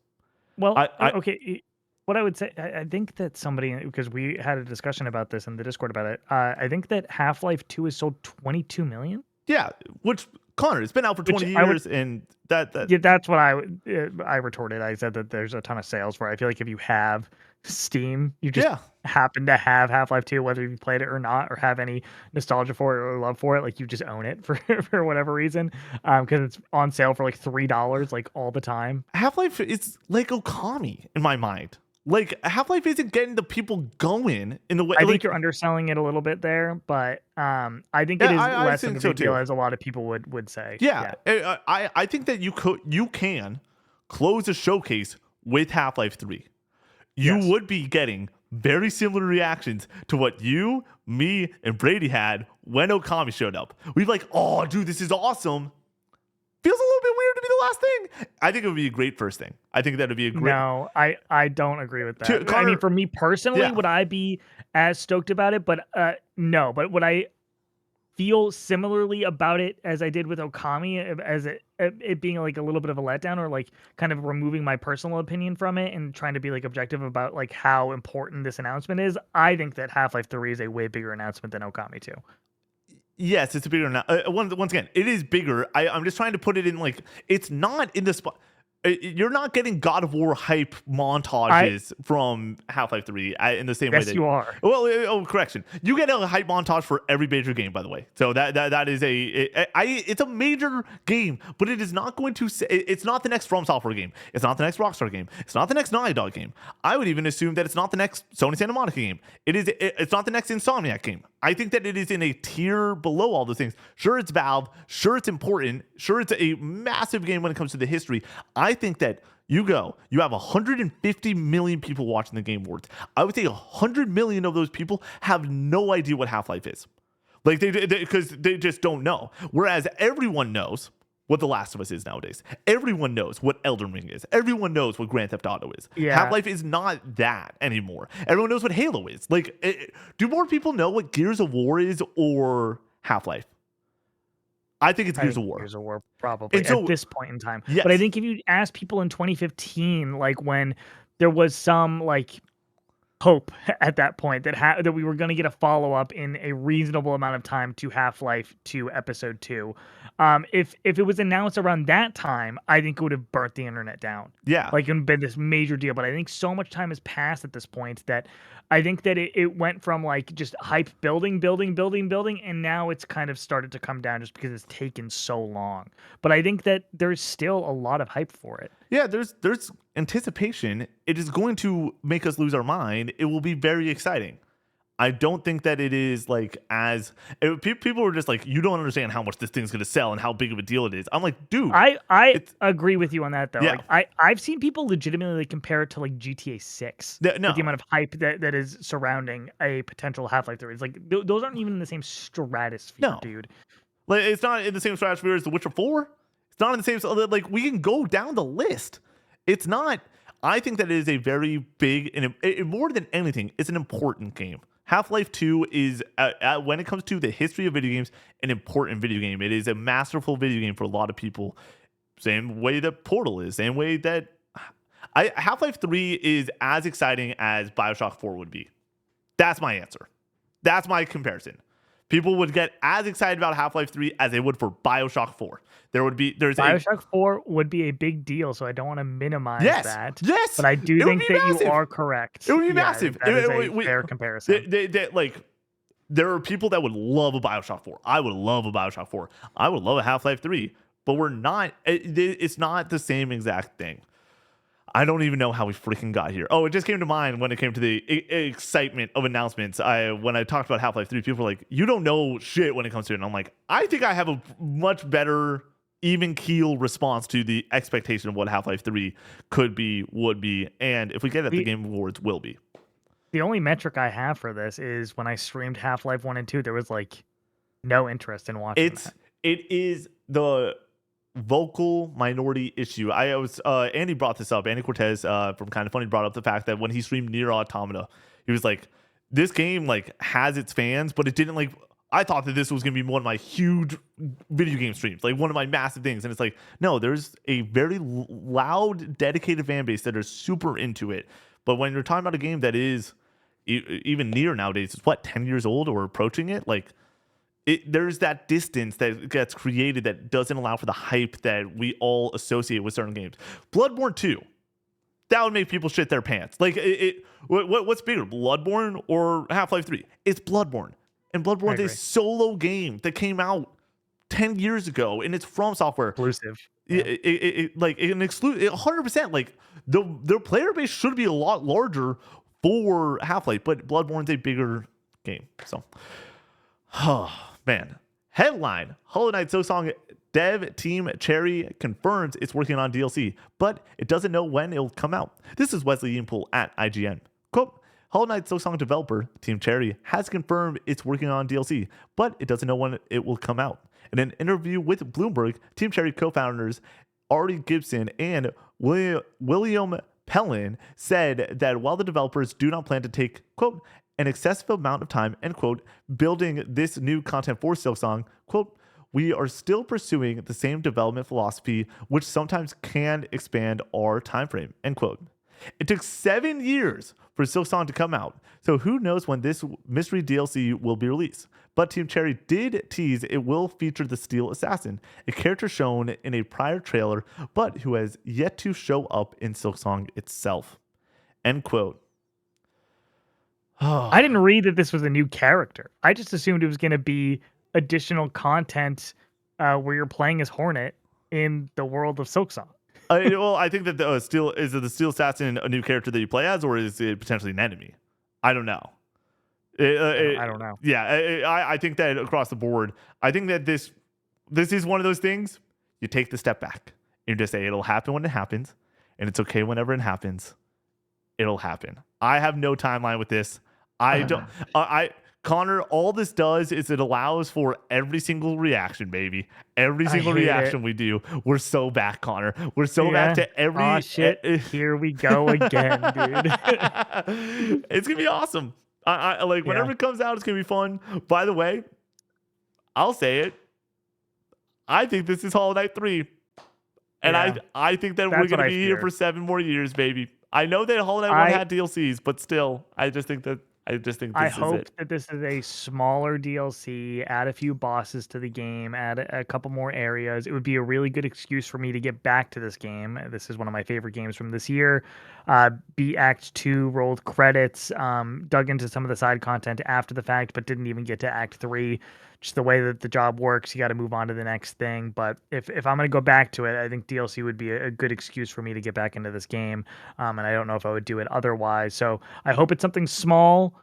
Well, okay. What I would say, I think that somebody, because we had a discussion about this in the Discord about it, I think that Half-Life 2 has sold 22 million. Yeah, which, Connor, it's been out for 20 years, and yeah, that's what I retorted. I said that there's a ton of sales for it. I feel like if you have Steam, you just happen to have Half-Life 2, whether you played it or not, or have any nostalgia for it or love for it, like you just own it for whatever reason, because it's on sale for like $3 like all the time. Half-Life is like Okami in my mind. Like, Half-Life isn't getting the people going in the way. I think you're underselling it a little bit there, but I think it is less of a big deal as a lot of people would say. Yeah. I think that you can close a showcase with Half-Life 3. You would be getting very similar reactions to what you, me, and Brady had when Okami showed up. We'd be like, oh, dude, this is awesome. Feels a little bit weird to be the last thing. I think it would be a great first thing. I think that would be a great. No, I don't agree with that. Connor, I mean, for me personally, would I be as stoked about it? But no. But would I feel similarly about it as I did with Okami, as it being like a little bit of a letdown, or like kind of removing my personal opinion from it and trying to be like objective about like how important this announcement is? I think that Half-Life 3 is a way bigger announcement than Okami 2. Yes, it's a bigger. Once again, it is bigger. I'm just trying to put it in like it's not in the spot. You're not getting God of War hype montages from Half-Life 3 in the same way that you are. Well, correction. You get a hype montage for every major game, by the way. So that is it's a major game, but it is not going to. It's not the next From Software game. It's not the next Rockstar game. It's not the next Naughty Dog game. I would even assume that it's not the next Sony Santa Monica game. It's not the next Insomniac game. I think that it is in a tier below all those things. Sure, it's Valve. Sure, it's important. Sure, it's a massive game when it comes to the history. I think that you have 150 million people watching the Game Awards. I would say 100 million of those people have no idea what Half-Life is. Like because they just don't know. Whereas everyone knows what The Last of Us is nowadays. Everyone knows what Elden Ring is. Everyone knows what Grand Theft Auto is. Yeah. Half-Life is not that anymore. Everyone knows what Halo is. Like, do more people know what Gears of War is or Half-Life? I think it's Gears of War. Gears of War, probably, at this point in time. Yes. But I think if you ask people in 2015, like when there was some like hope at that point that we were going to get a follow-up in a reasonable amount of time to Half-Life 2 Episode 2. If it was announced around that time, I think it would have burnt the internet down. Yeah. Like, it would have been this major deal. But I think so much time has passed at this point that I think that it went from like just hype building, and now it's kind of started to come down just because it's taken so long. But I think that there's still a lot of hype for it. Yeah, there's anticipation. It is going to make us lose our mind. It will be very exciting. I don't think that it is like people were just like, you don't understand how much this thing's going to sell and how big of a deal it is. I'm like, dude. I agree with you on that, though. Yeah. Like, I've seen people legitimately compare it to like GTA 6. No. With the amount of hype that is surrounding a potential Half-Life 3. It's like, those aren't even in the same stratosphere, dude. Like, it's not in the same stratosphere as The Witcher 4. It's not in the same, like, we can go down the list. It's not. I think that it is a very big, and more than anything, it's an important game. Half-Life 2 is, when it comes to the history of video games, an important video game. It is a masterful video game for a lot of people. Same way that Portal is. Same way that Half-Life 3 is as exciting as Bioshock 4 would be. That's my answer. That's my comparison. People would get as excited about Half-Life 3 as they would for BioShock 4. There's a BioShock 4 would be a big deal, so I don't want to minimize yes, that. yes, But I do it would think be that you massive. are It correct. would be Yeah, massive. that is a fair comparison. Like there are people that would love a BioShock 4. I would love a BioShock 4. I would love a Half-Life 3, but we're not. It's not the same exact thing. I don't even know how we freaking got here. Oh, it just came to mind when it came to the excitement of announcements. When I talked about Half-Life 3, people were like, you don't know shit when it comes to it. And I'm like, I think I have a much better, even keel response to the expectation of what Half-Life 3 could be, would be, and if we get it at the Game Awards, will be. The only metric I have for this is when I streamed Half-Life 1 and 2, there was like no interest in watching that. It is the vocal minority issue. Andy brought this up. Andy Cortez from Kind of Funny brought up the fact that when he streamed Nier Automata, he was like, this game like has its fans, but it didn't like. I thought that this was going to be one of my huge video game streams, like one of my massive things. And it's like, no, there's a very loud, dedicated fan base that are super into it. But when you're talking about a game that is even Nier nowadays, it's what, 10 years old or approaching it? Like, there's that distance that gets created that doesn't allow for the hype that we all associate with certain games. Bloodborne 2, that would make people shit their pants. Like, what's bigger, Bloodborne or Half-Life 3? It's Bloodborne. And Bloodborne's a solo game that came out 10 years ago, and it's from Software. Exclusive. Like an exclusive, 100%. Like their player base should be a lot larger for Half-Life, but Bloodborne's a bigger game. So, oh man. Headline: Hollow Knight Silksong dev team Cherry confirms it's working on DLC, but it doesn't know when it'll come out. This is Wesley Yingpool at IGN. Quote: Hollow Knight Silksong developer Team Cherry has confirmed it's working on DLC, but it doesn't know when it will come out. In an interview with Bloomberg, Team Cherry co-founders Ari Gibson and William Pellin said that while the developers do not plan to take, quote, an excessive amount of time, end quote, building this new content for Silksong, quote, we are still pursuing the same development philosophy, which sometimes can expand our time frame, end quote. It took 7 years for Silksong to come out, so who knows when this mystery DLC will be released. But Team Cherry did tease it will feature the Steel Assassin, a character shown in a prior trailer, but who has yet to show up in Silksong itself. End quote. I didn't read that this was a new character. I just assumed it was going to be additional content where you're playing as Hornet in the world of Silksong. Well, I think that the Steel Assassin a new character that you play as, or is it potentially an enemy? I don't know. I don't know. Yeah, I think that across the board, I think that this is one of those things. You take the step back and you just say it'll happen when it happens, and it's okay whenever it happens. It'll happen. I have no timeline with this. I don't. Connor, all this does is it allows for every single reaction, baby. Every single reaction we do. We're so back, Connor. We're so back to every. Oh, shit. Here we go again, dude. It's going to be awesome. I like whenever it comes out, it's going to be fun. By the way, I'll say it. I think this is Hollow Knight 3. And I think that we're going to be here for 7 more years, baby. I know that Hollow Knight 1 had DLCs, but still, I just think this is it. I hope that this is a smaller DLC, add a few bosses to the game, add a couple more areas. It would be a really good excuse for me to get back to this game. This is one of my favorite games from this year. Beat Act 2, rolled credits, dug into some of the side content after the fact, but didn't even get to Act 3. Just the way that the job works, you got to move on to the next thing. But if I'm going to go back to it, I think DLC would be a good excuse for me to get back into this game. And I don't know if I would do it otherwise. So I hope it's something small.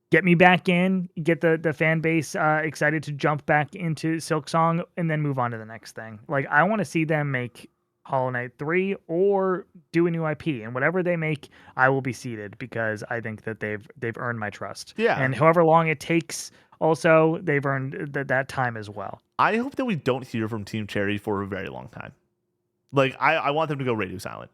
Get me back in, get the fan base excited to jump back into Silksong, and then move on to the next thing. Like, I want to see them make Hollow Knight 3 or do a new IP, and whatever they make, I will be seated because I think that they've earned my trust. Yeah. And however long it takes, also they've earned that time as well. I hope that we don't hear from Team Cherry for a very long time. Like, I want them to go radio silent.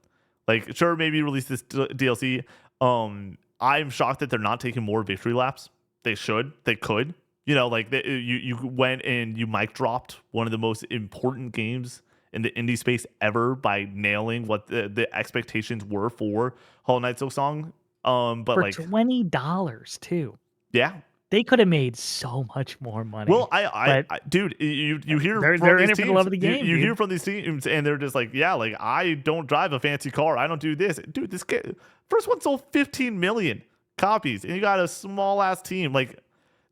Like, sure, maybe release this DLC. I'm shocked that they're not taking more victory laps. They should. They could. You know, like you went and you mic dropped one of the most important games in the indie space ever by nailing what the expectations were for Hollow Knight Silksong. But for like $20 too. Yeah. they could have made so much more money. Well, But dude, you hear from they're in these it for the teams, love of the game, you hear dude. from these teams, and they're just like, yeah, like I don't drive a fancy car, I don't do this, dude. This kid, first one sold 15 million copies, and you got a small ass team. Like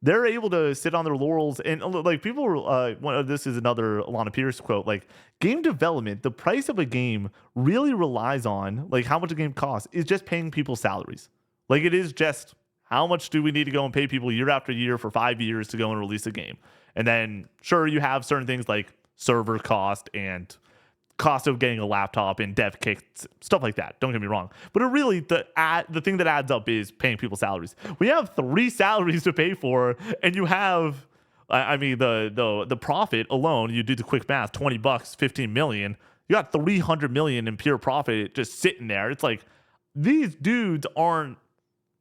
they're able to sit on their laurels, and like people. This is another Alana Pierce quote. Like game development, the price of a game really relies on like how much a game costs is just paying people salaries. Like it is just how much do we need to go and pay people year after year for 5 years to go and release a game? And then, sure, you have certain things like server cost and cost of getting a laptop and dev kits, stuff like that. Don't get me wrong. But it really, the thing that adds up is paying people salaries. We have 3 salaries to pay for, and you have, I mean, the profit alone, you do the quick math, $20, 15 million. You got 300 million in pure profit just sitting there. It's like, these dudes aren't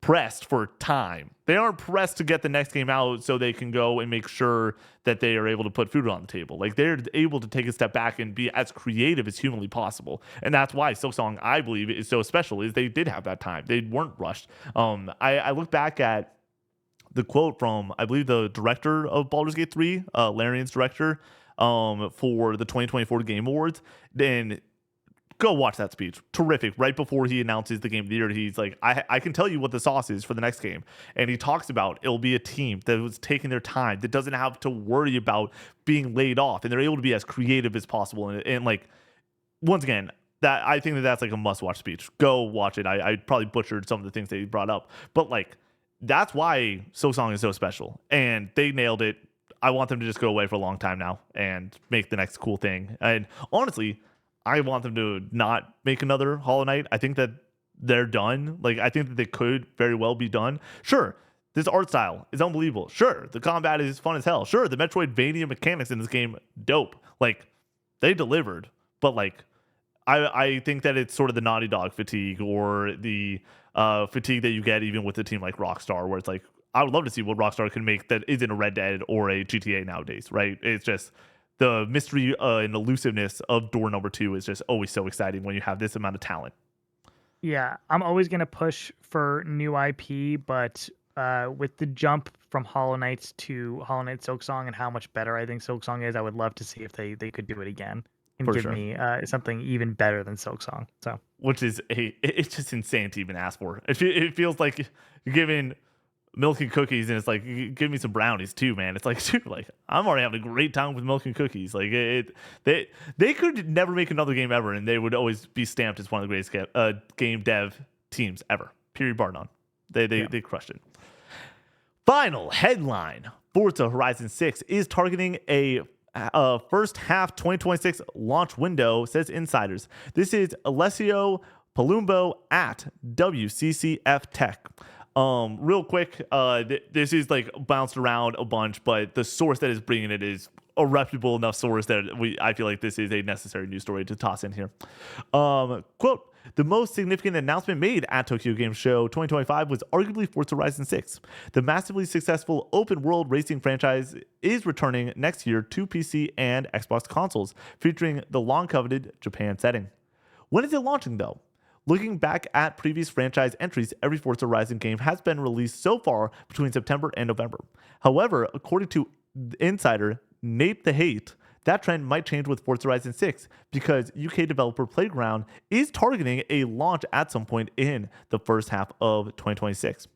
pressed for time. They aren't pressed to get the next game out so they can go and make sure that they are able to put food on the table. Like they're able to take a step back and be as creative as humanly possible. And that's why Silksong, I believe, is so special, is they did have that time. They weren't rushed. I look back at the quote from, I believe, the director of Baldur's Gate 3, Larian's director, for the 2024 Game Awards. Then go watch that speech. Terrific. Right before he announces the game of the year, he's like, I can tell you what the sauce is for the next game. And he talks about it'll be a team that was taking their time, that doesn't have to worry about being laid off, and they're able to be as creative as possible. And like, once again, that I think that's like a must-watch speech. Go watch it. I probably butchered some of the things that he brought up. But like, that's why Silksong is so special. And they nailed it. I want them to just go away for a long time now and make the next cool thing. And honestly, I want them to not make another Hollow Knight. I think that they're done. Like, I think that they could very well be done. Sure, this art style is unbelievable. Sure, the combat is fun as hell. Sure, the Metroidvania mechanics in this game, dope. Like, they delivered. But, like, I think that it's sort of the Naughty Dog fatigue, or the fatigue that you get even with a team like Rockstar, where it's like, I would love to see what Rockstar can make that isn't a Red Dead or a GTA nowadays, right? It's just the mystery and elusiveness of door number 2 is just always so exciting when you have this amount of talent. Yeah, I'm always gonna push for new IP, but with the jump from Hollow Knights to Hollow Knight Silksong and how much better I think Silksong is, I would love to see if they could do it again and For give sure. me something even better than Silksong. So Which is it's just insane to even ask for. It feels like you're giving milk and cookies, and it's like, give me some brownies too, man. It's like, dude, like I'm already having a great time with milk and cookies. Like they could never make another game ever, and they would always be stamped as one of the greatest game dev teams ever. Period, bar none. They crushed it. Final headline: Forza Horizon 6 is targeting a first half 2026 launch window, says insiders. This is Alessio Palumbo at WCCF Tech. Real quick, this is like bounced around a bunch, but the source that is bringing it is a reputable enough source that I feel like this is a necessary news story to toss in here. Quote: the most significant announcement made at Tokyo Game Show 2025 was arguably Forza Horizon 6. The massively successful open-world racing franchise is returning next year to PC and Xbox consoles, featuring the long-coveted Japan setting. When is it launching, though? Looking back at previous franchise entries, every Forza Horizon game has been released so far between September and November. However, according to insider Nate the Hate, that trend might change with Forza Horizon 6 because UK developer Playground is targeting a launch at some point in the first half of 2026.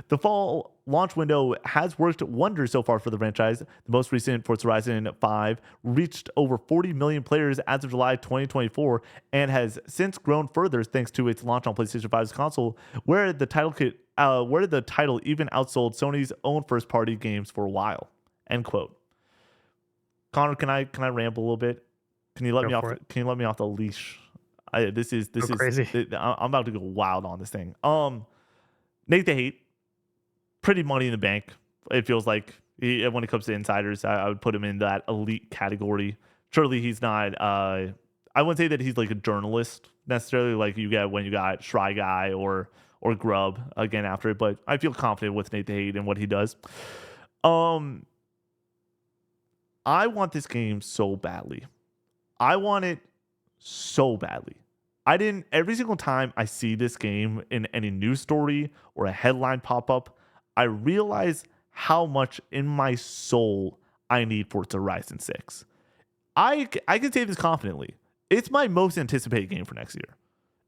The fall launch window has worked wonders so far for the franchise. The most recent Forza Horizon 5 reached over 40 million players as of July 2024 and has since grown further thanks to its launch on PlayStation 5's console, where the title even outsold Sony's own first-party games for a while. End quote. Connor, can I ramble a little bit? Can you let me off? Can you let me off the leash? This is crazy. I'm about to go wild on this thing. Nate the Hate, pretty money in the bank. It feels like when it comes to insiders, I would put him in that elite category. Surely he's not. I wouldn't say that he's like a journalist necessarily, like you get when you got Shy Guy or Grub again after it. But I feel confident with Nate the Hate and what he does. I want this game so badly. I want it so badly. Every single time I see this game in any news story or a headline pop up, I realize how much in my soul I need Forza Horizon 6. I can say this confidently. It's my most anticipated game for next year.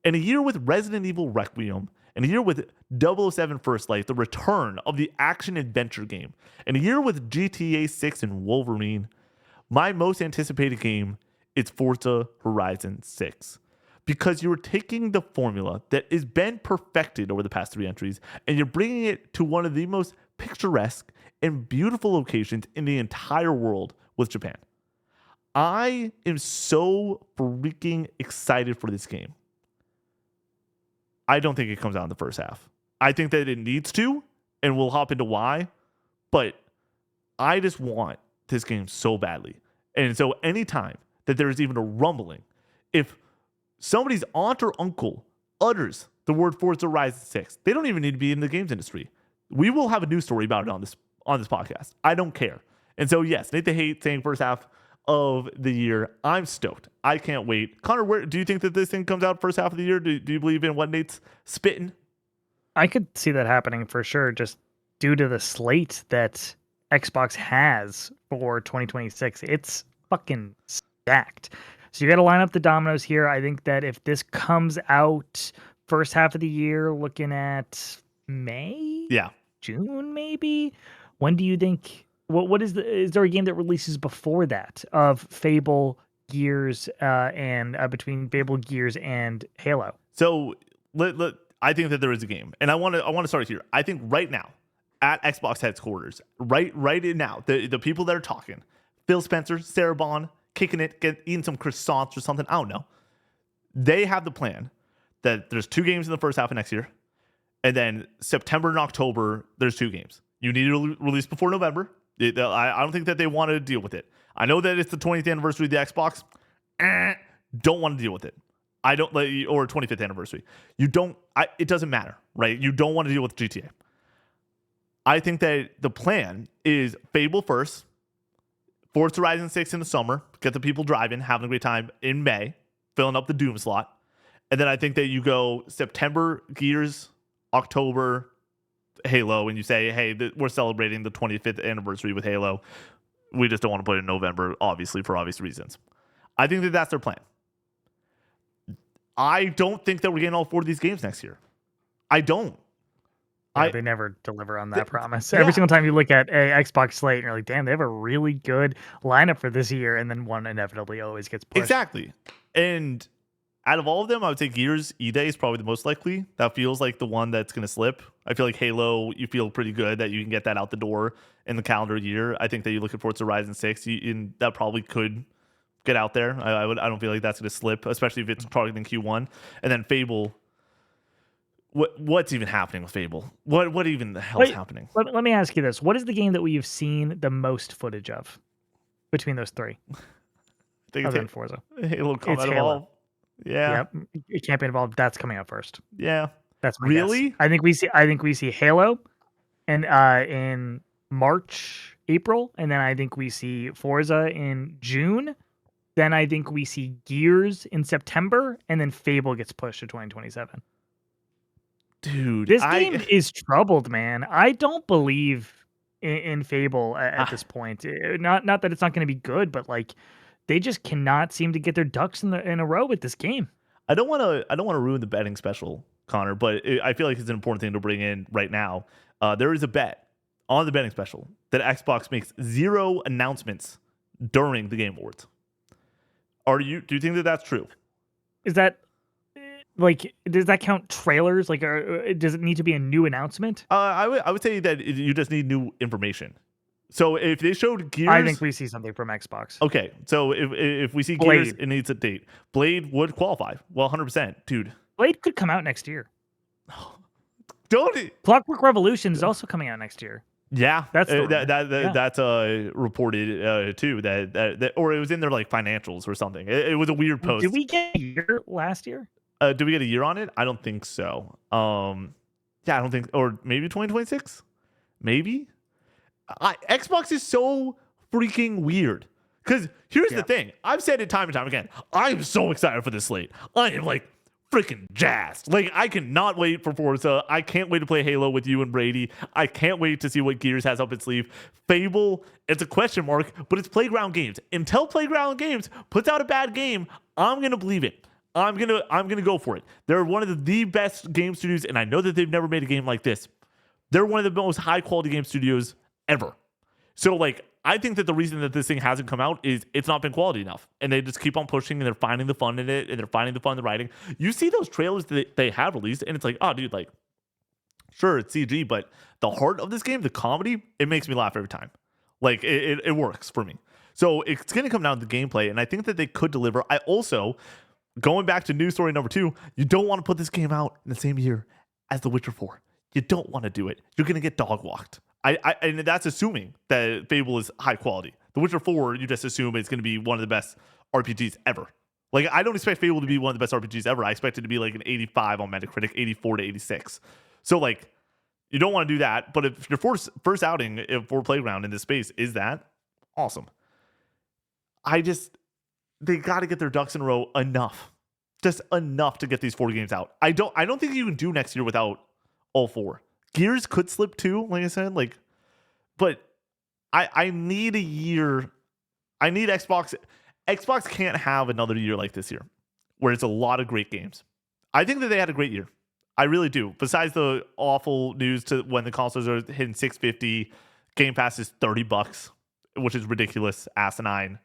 In a year with Resident Evil Requiem, in a year with 007 First Light, the return of the action-adventure game, in a year with GTA 6 and Wolverine, my most anticipated game is Forza Horizon 6. Because you're taking the formula that has been perfected over the past 3 entries, and you're bringing it to one of the most picturesque and beautiful locations in the entire world with Japan. I am so freaking excited for this game. I don't think it comes out in the first half. I think that it needs to, and we'll hop into why, but I just want this game so badly. And so anytime that there's even a rumbling, if somebody's aunt or uncle utters the word Forza Horizon 6, they don't even need to be in the games industry. We will have a news story about it on this podcast. I don't care. And so yes, Nate the Hate saying first half of the year. I'm stoked. I can't wait. Connor, where do you think that this thing comes out first half of the year? Do you believe in what Nate's spitting? I could see that happening for sure, just due to the slate that Xbox has for 2026. It's fucking stacked. So you got to line up the dominoes here. I think that if this comes out first half of the year, looking at May, June, maybe. When do you think? What is there a game that releases before that of Fable, Gears, and between Fable, Gears, and Halo? So I think that there is a game, and I want to start here. I think right now at Xbox headquarters, right now, the people that are talking, Phil Spencer, Sarah Bond, kicking it, eating some croissants or something. I don't know. They have the plan that there's 2 games in the first half of next year, and then September and October there's 2 games. You need to release before November. I don't think that they want to deal with it. I know that it's the 20th anniversary of the Xbox. Don't want to deal with it. I don't or 25th anniversary. You don't. It doesn't matter, right? You don't want to deal with GTA. I think that the plan is Fable first, Forza Horizon 6 in the summer, get the people driving, having a great time in May, filling up the Doom slot, and then I think that you go September Gears, October Halo, and you say, hey, we're celebrating the 25th anniversary with Halo. We just don't want to put it in November, obviously, for obvious reasons. I think that that's their plan. I don't think that we're getting all 4 of these games next year. I don't. Yeah, they never deliver on that promise. Every single time you look at a Xbox slate, and you're like, damn, they have a really good lineup for this year, and then one inevitably always gets pushed. Exactly. And out of all of them, I would say Gears E-Day is probably the most likely. That feels like the one that's going to slip. I feel like Halo, you feel pretty good that you can get that out the door in the calendar year. I think that you look at Forza Horizon 6, that probably could get out there. I don't feel like that's going to slip, especially if it's targeting Q1. And then Fable, what's even happening with Fable? What even the hell is happening? Let me ask you this. What is the game that we've seen the most footage of between those 3? Other than Forza. Halo Combat Evolved. Yeah. It can't be involved. That's coming out first. Yeah. That's my guess. I think we see Halo and in March, April, and then I think we see Forza in June. Then I think we see Gears in September, and then Fable gets pushed to 2027. Dude, this game is troubled, man. I don't believe in Fable at this point. Not that it's not going to be good, but like they just cannot seem to get their ducks in a row with this game. I don't want to ruin the betting special, Connor, but I feel like it's an important thing to bring in right now. There is a bet on the betting special that Xbox makes 0 announcements during the Game Awards. Do you think that that's true? Is that like, does that count trailers? Like, does it need to be a new announcement? I would say that you just need new information. So if they showed Gears, I think we see something from Xbox. Okay, so if we see Blade. Gears, it needs a date. Blade would qualify. Well, 100%, dude. Blade could come out next year. Don't it? Clockwork Revolution is also coming out next year. Yeah, that's that's reported too. That or it was in their like financials or something. It was a weird post. Did we get a year last year? Did we get a year on it? I don't think so. Yeah, I don't think, or maybe 2026. Maybe. Xbox is so freaking weird. Because here's the thing. I've said it time and time again. I'm so excited for this slate. I am like freaking jazzed. Like, I cannot wait for Forza. I can't wait to play Halo with you and Brady. I can't wait to see what Gears has up its sleeve. Fable, it's a question mark, but it's Playground Games. Until Playground Games puts out a bad game, I'm gonna believe it. I'm gonna go for it. They're one of the best game studios, and I know that they've never made a game like this. They're one of the most high quality game studios ever. So, like, I think that the reason that this thing hasn't come out is it's not been quality enough. And they just keep on pushing, and they're finding the fun in it, and they're finding the fun in the writing. You see those trailers that they have released, and it's like, oh, dude, like, sure, it's CG, but the heart of this game, the comedy, it makes me laugh every time. Like, it works for me. So it's going to come down to the gameplay, and I think that they could deliver. I also, going back to news story number 2, you don't want to put this game out in the same year as The Witcher 4. You don't want to do it. You're going to get dog walked. And that's assuming that Fable is high quality. The Witcher 4, you just assume it's going to be one of the best RPGs ever. Like, I don't expect Fable to be one of the best RPGs ever. I expect it to be like an 85 on Metacritic, 84 to 86. So, like, you don't want to do that. But if your first outing for Playground in this space is that, awesome. They got to get their ducks in a row enough. Just enough to get these 4 games out. I don't think you can do next year without all 4. Gears could slip too, like I said, like, but I need a year. I need Xbox. Xbox can't have another year like this year, where it's a lot of great games. I think that they had a great year. I really do. Besides the awful news to when the consoles are hitting $650, Game Pass is $30, which is ridiculous, asinine,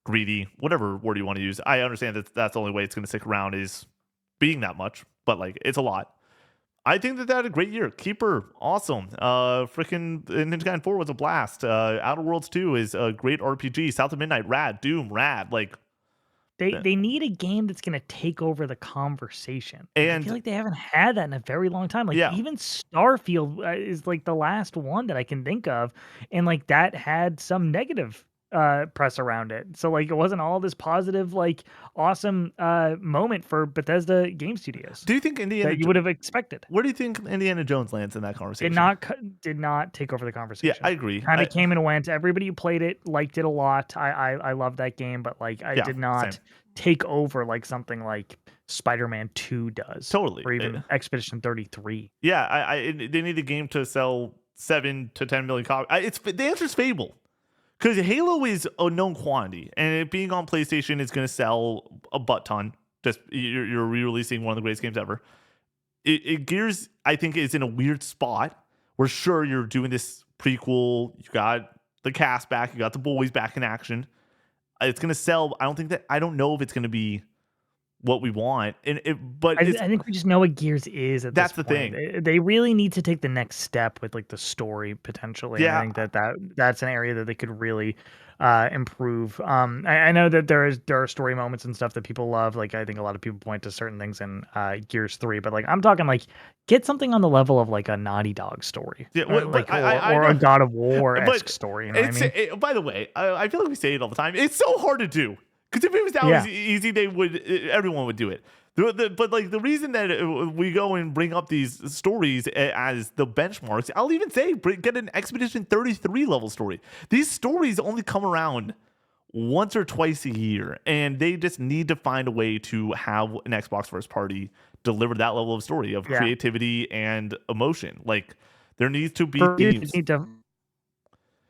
greedy, whatever word you want to use. I understand that that's the only way it's going to stick around is being that much, but like it's a lot. I think that they had a great year. Keeper, awesome. Freaking Ninja Gaiden 4 was a blast. Outer Worlds 2 is a great RPG. South of Midnight, rad. Doom, rad. Like they need a game that's gonna take over the conversation. And I feel like they haven't had that in a very long time. Like yeah. even Starfield is like the last one that I can think of, and like that had some negative press around it. So like it wasn't all this positive, like awesome moment for Bethesda Game Studios. Do you think Indiana that you would have expected? Where do you think Indiana Jones lands in that conversation? Did not take over the conversation. Yeah, I agree. Kind of came and went. Everybody who played it liked it a lot. I loved that game, but like I did not same. take over like something like Spider-Man 2 does. Totally. Or even Expedition 33. Yeah, they need a game to sell 7 to 10 million copies. The answer is Fable. Because Halo is a known quantity, and it being on PlayStation is going to sell a butt ton. Just you're re-releasing one of the greatest games ever. Gears, I think, is in a weird spot where sure you're doing this prequel, you got the cast back, you got the boys back in action. It's going to sell. I don't know if it's going to be what we want, but I think we just know what Gears is at that's this the point. thing. They really need to take the next step with like the story potentially. Yeah. I think that's an area that they could really improve. I know that there are story moments and stuff that people love. Like I think a lot of people point to certain things in Gears 3, but like I'm talking like get something on the level of like a Naughty Dog story, yeah, like or a God of War-esque story. You know what I mean? By the way, I feel like we say it all the time. It's so hard to do. Because if it was that easy, everyone would do it. But like the reason that we go and bring up these stories as the benchmarks, I'll even say get an Expedition 33 level story. These stories only come around once or twice a year, and they just need to find a way to have an Xbox first party deliver that level of story of creativity and emotion. Like there needs to be themes.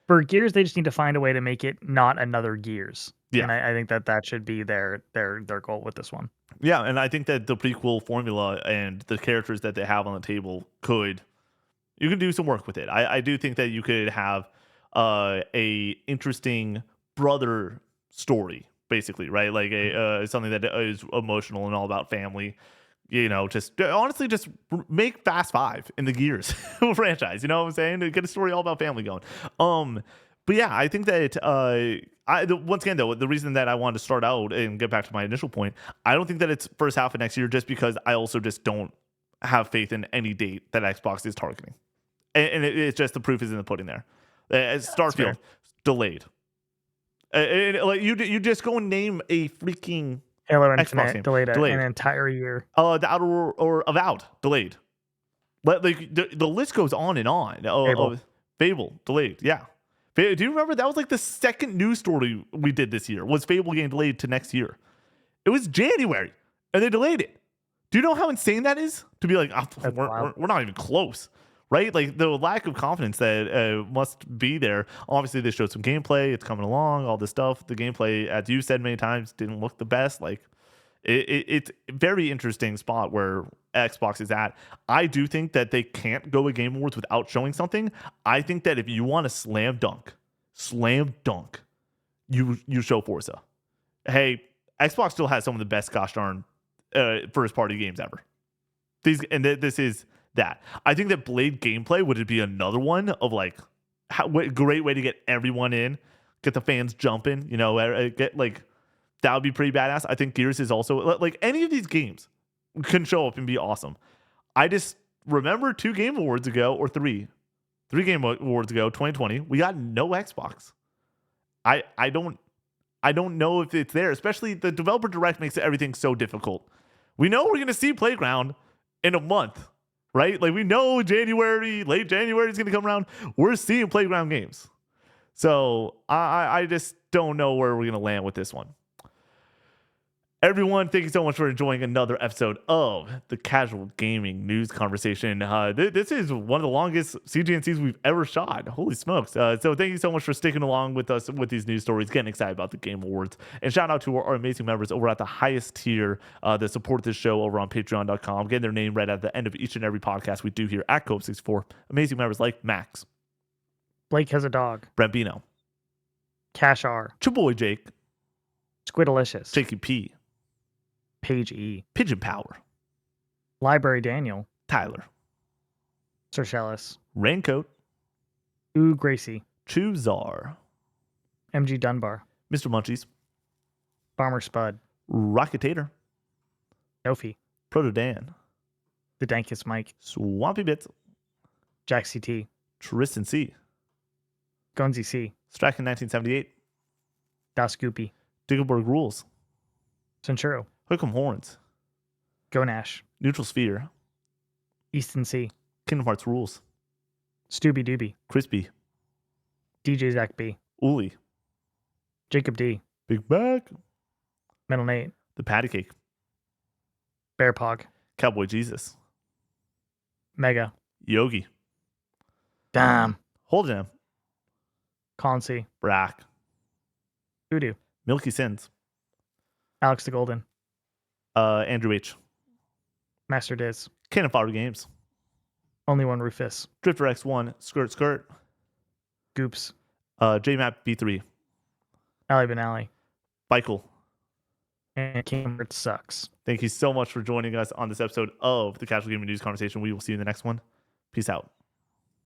For Gears, they just need to find a way to make it not another Gears. Yeah. And I think that should be their goal with this one. Yeah, and I think that the prequel formula and the characters that they have on the table you can do some work with it. I do think that you could have a interesting brother story, basically, right? Like something that is emotional and all about family. You know, just honestly, just make Fast 5 in the Gears franchise. You know what I'm saying? To get a story all about family going. But yeah, I think that once again, though, the reason that I wanted to start out and get back to my initial point, I don't think that it's first half of next year, just because I also just don't have faith in any date that Xbox is targeting, and it's just the proof is in the pudding there. Starfield delayed. Like you just go and name a freaking Halo Xbox Infinite game. delayed an entire year. The Outer or Avowed delayed. Like the list goes on and on. Fable delayed. Yeah. Do you remember that was like the second news story we did this year was Fable getting delayed to next year? It was January and they delayed it. Do you know how insane that is? To be like, That's wild. we're not even close, right? Like the lack of confidence that must be there. Obviously, they showed some gameplay. It's coming along, all this stuff. The gameplay, as you said many times, didn't look the best. Like it's a very interesting spot where Xbox is at. I do think that they can't go to Game Awards without showing something. I think that if you want to slam dunk, you show Forza. Hey, Xbox still has some of the best gosh darn first party games ever. This is that. I think that Blade gameplay would be another one of like great way to get everyone in, get the fans jumping. You know, get like that would be pretty badass. I think Gears is also like any of these games can show up and be awesome. I just remember 2 Game Awards ago or 3 Game Awards ago, 2020, we got no Xbox. I don't know if it's there, especially the developer direct makes everything so difficult. We know we're going to see Playground in a month, right? Like we know late January is going to come around. We're seeing Playground games. So I just don't know where we're going to land with this one. Everyone, thank you so much for enjoying another episode of the Casual Gaming News Conversation. This is one of the longest CGNCs we've ever shot. Holy smokes. So thank you so much for sticking along with us with these news stories, getting excited about the Game Awards. And shout out to our amazing members over at the highest tier that support this show over on patreon.com, getting their name read at the end of each and every podcast we do here at Cope64. Amazing members like Max, Blake has a dog. Brent Bino, Cash R. Chaboy Jake, Squidalicious. Jakey P, Page E. Pigeon Power, Library Daniel. Tyler, Sir Shellis. Raincoat, Ooh Gracie. Chuzar, MG Dunbar. Mr. Munchies, Farmer Spud. Rocketator, Nofi. Proto Dan, The Dankest Mike. Swampy Bits, Jack CT. Tristan C, Gonzi C. Stracken 1978, Das Goopy. Diggleberg Rules, Centuro. Hook'em Horns, Go Nash. Neutral Sphere, Easton C. Kingdom Hearts Rules, Stooby Dooby. Crispy, DJ Zach B. Uli, Jacob D. Big Back, Metal Nate. The Patty Cake, Bear Pog. Cowboy Jesus, Mega. Yogi, Damn. Hold Him, Colin C. Brack, Voodoo. Milky Sins, Alex the Golden. Andrew H, Master Diz. Cannon Fodder Games, Only One Rufus. Drifter X1, Skirt, Goops. JMap B3, Ally Benally. Michael. And Kingdom Hearts sucks. Thank you so much for joining us on this episode of the Casual Gaming News Conversation. We will see you in the next one. Peace out.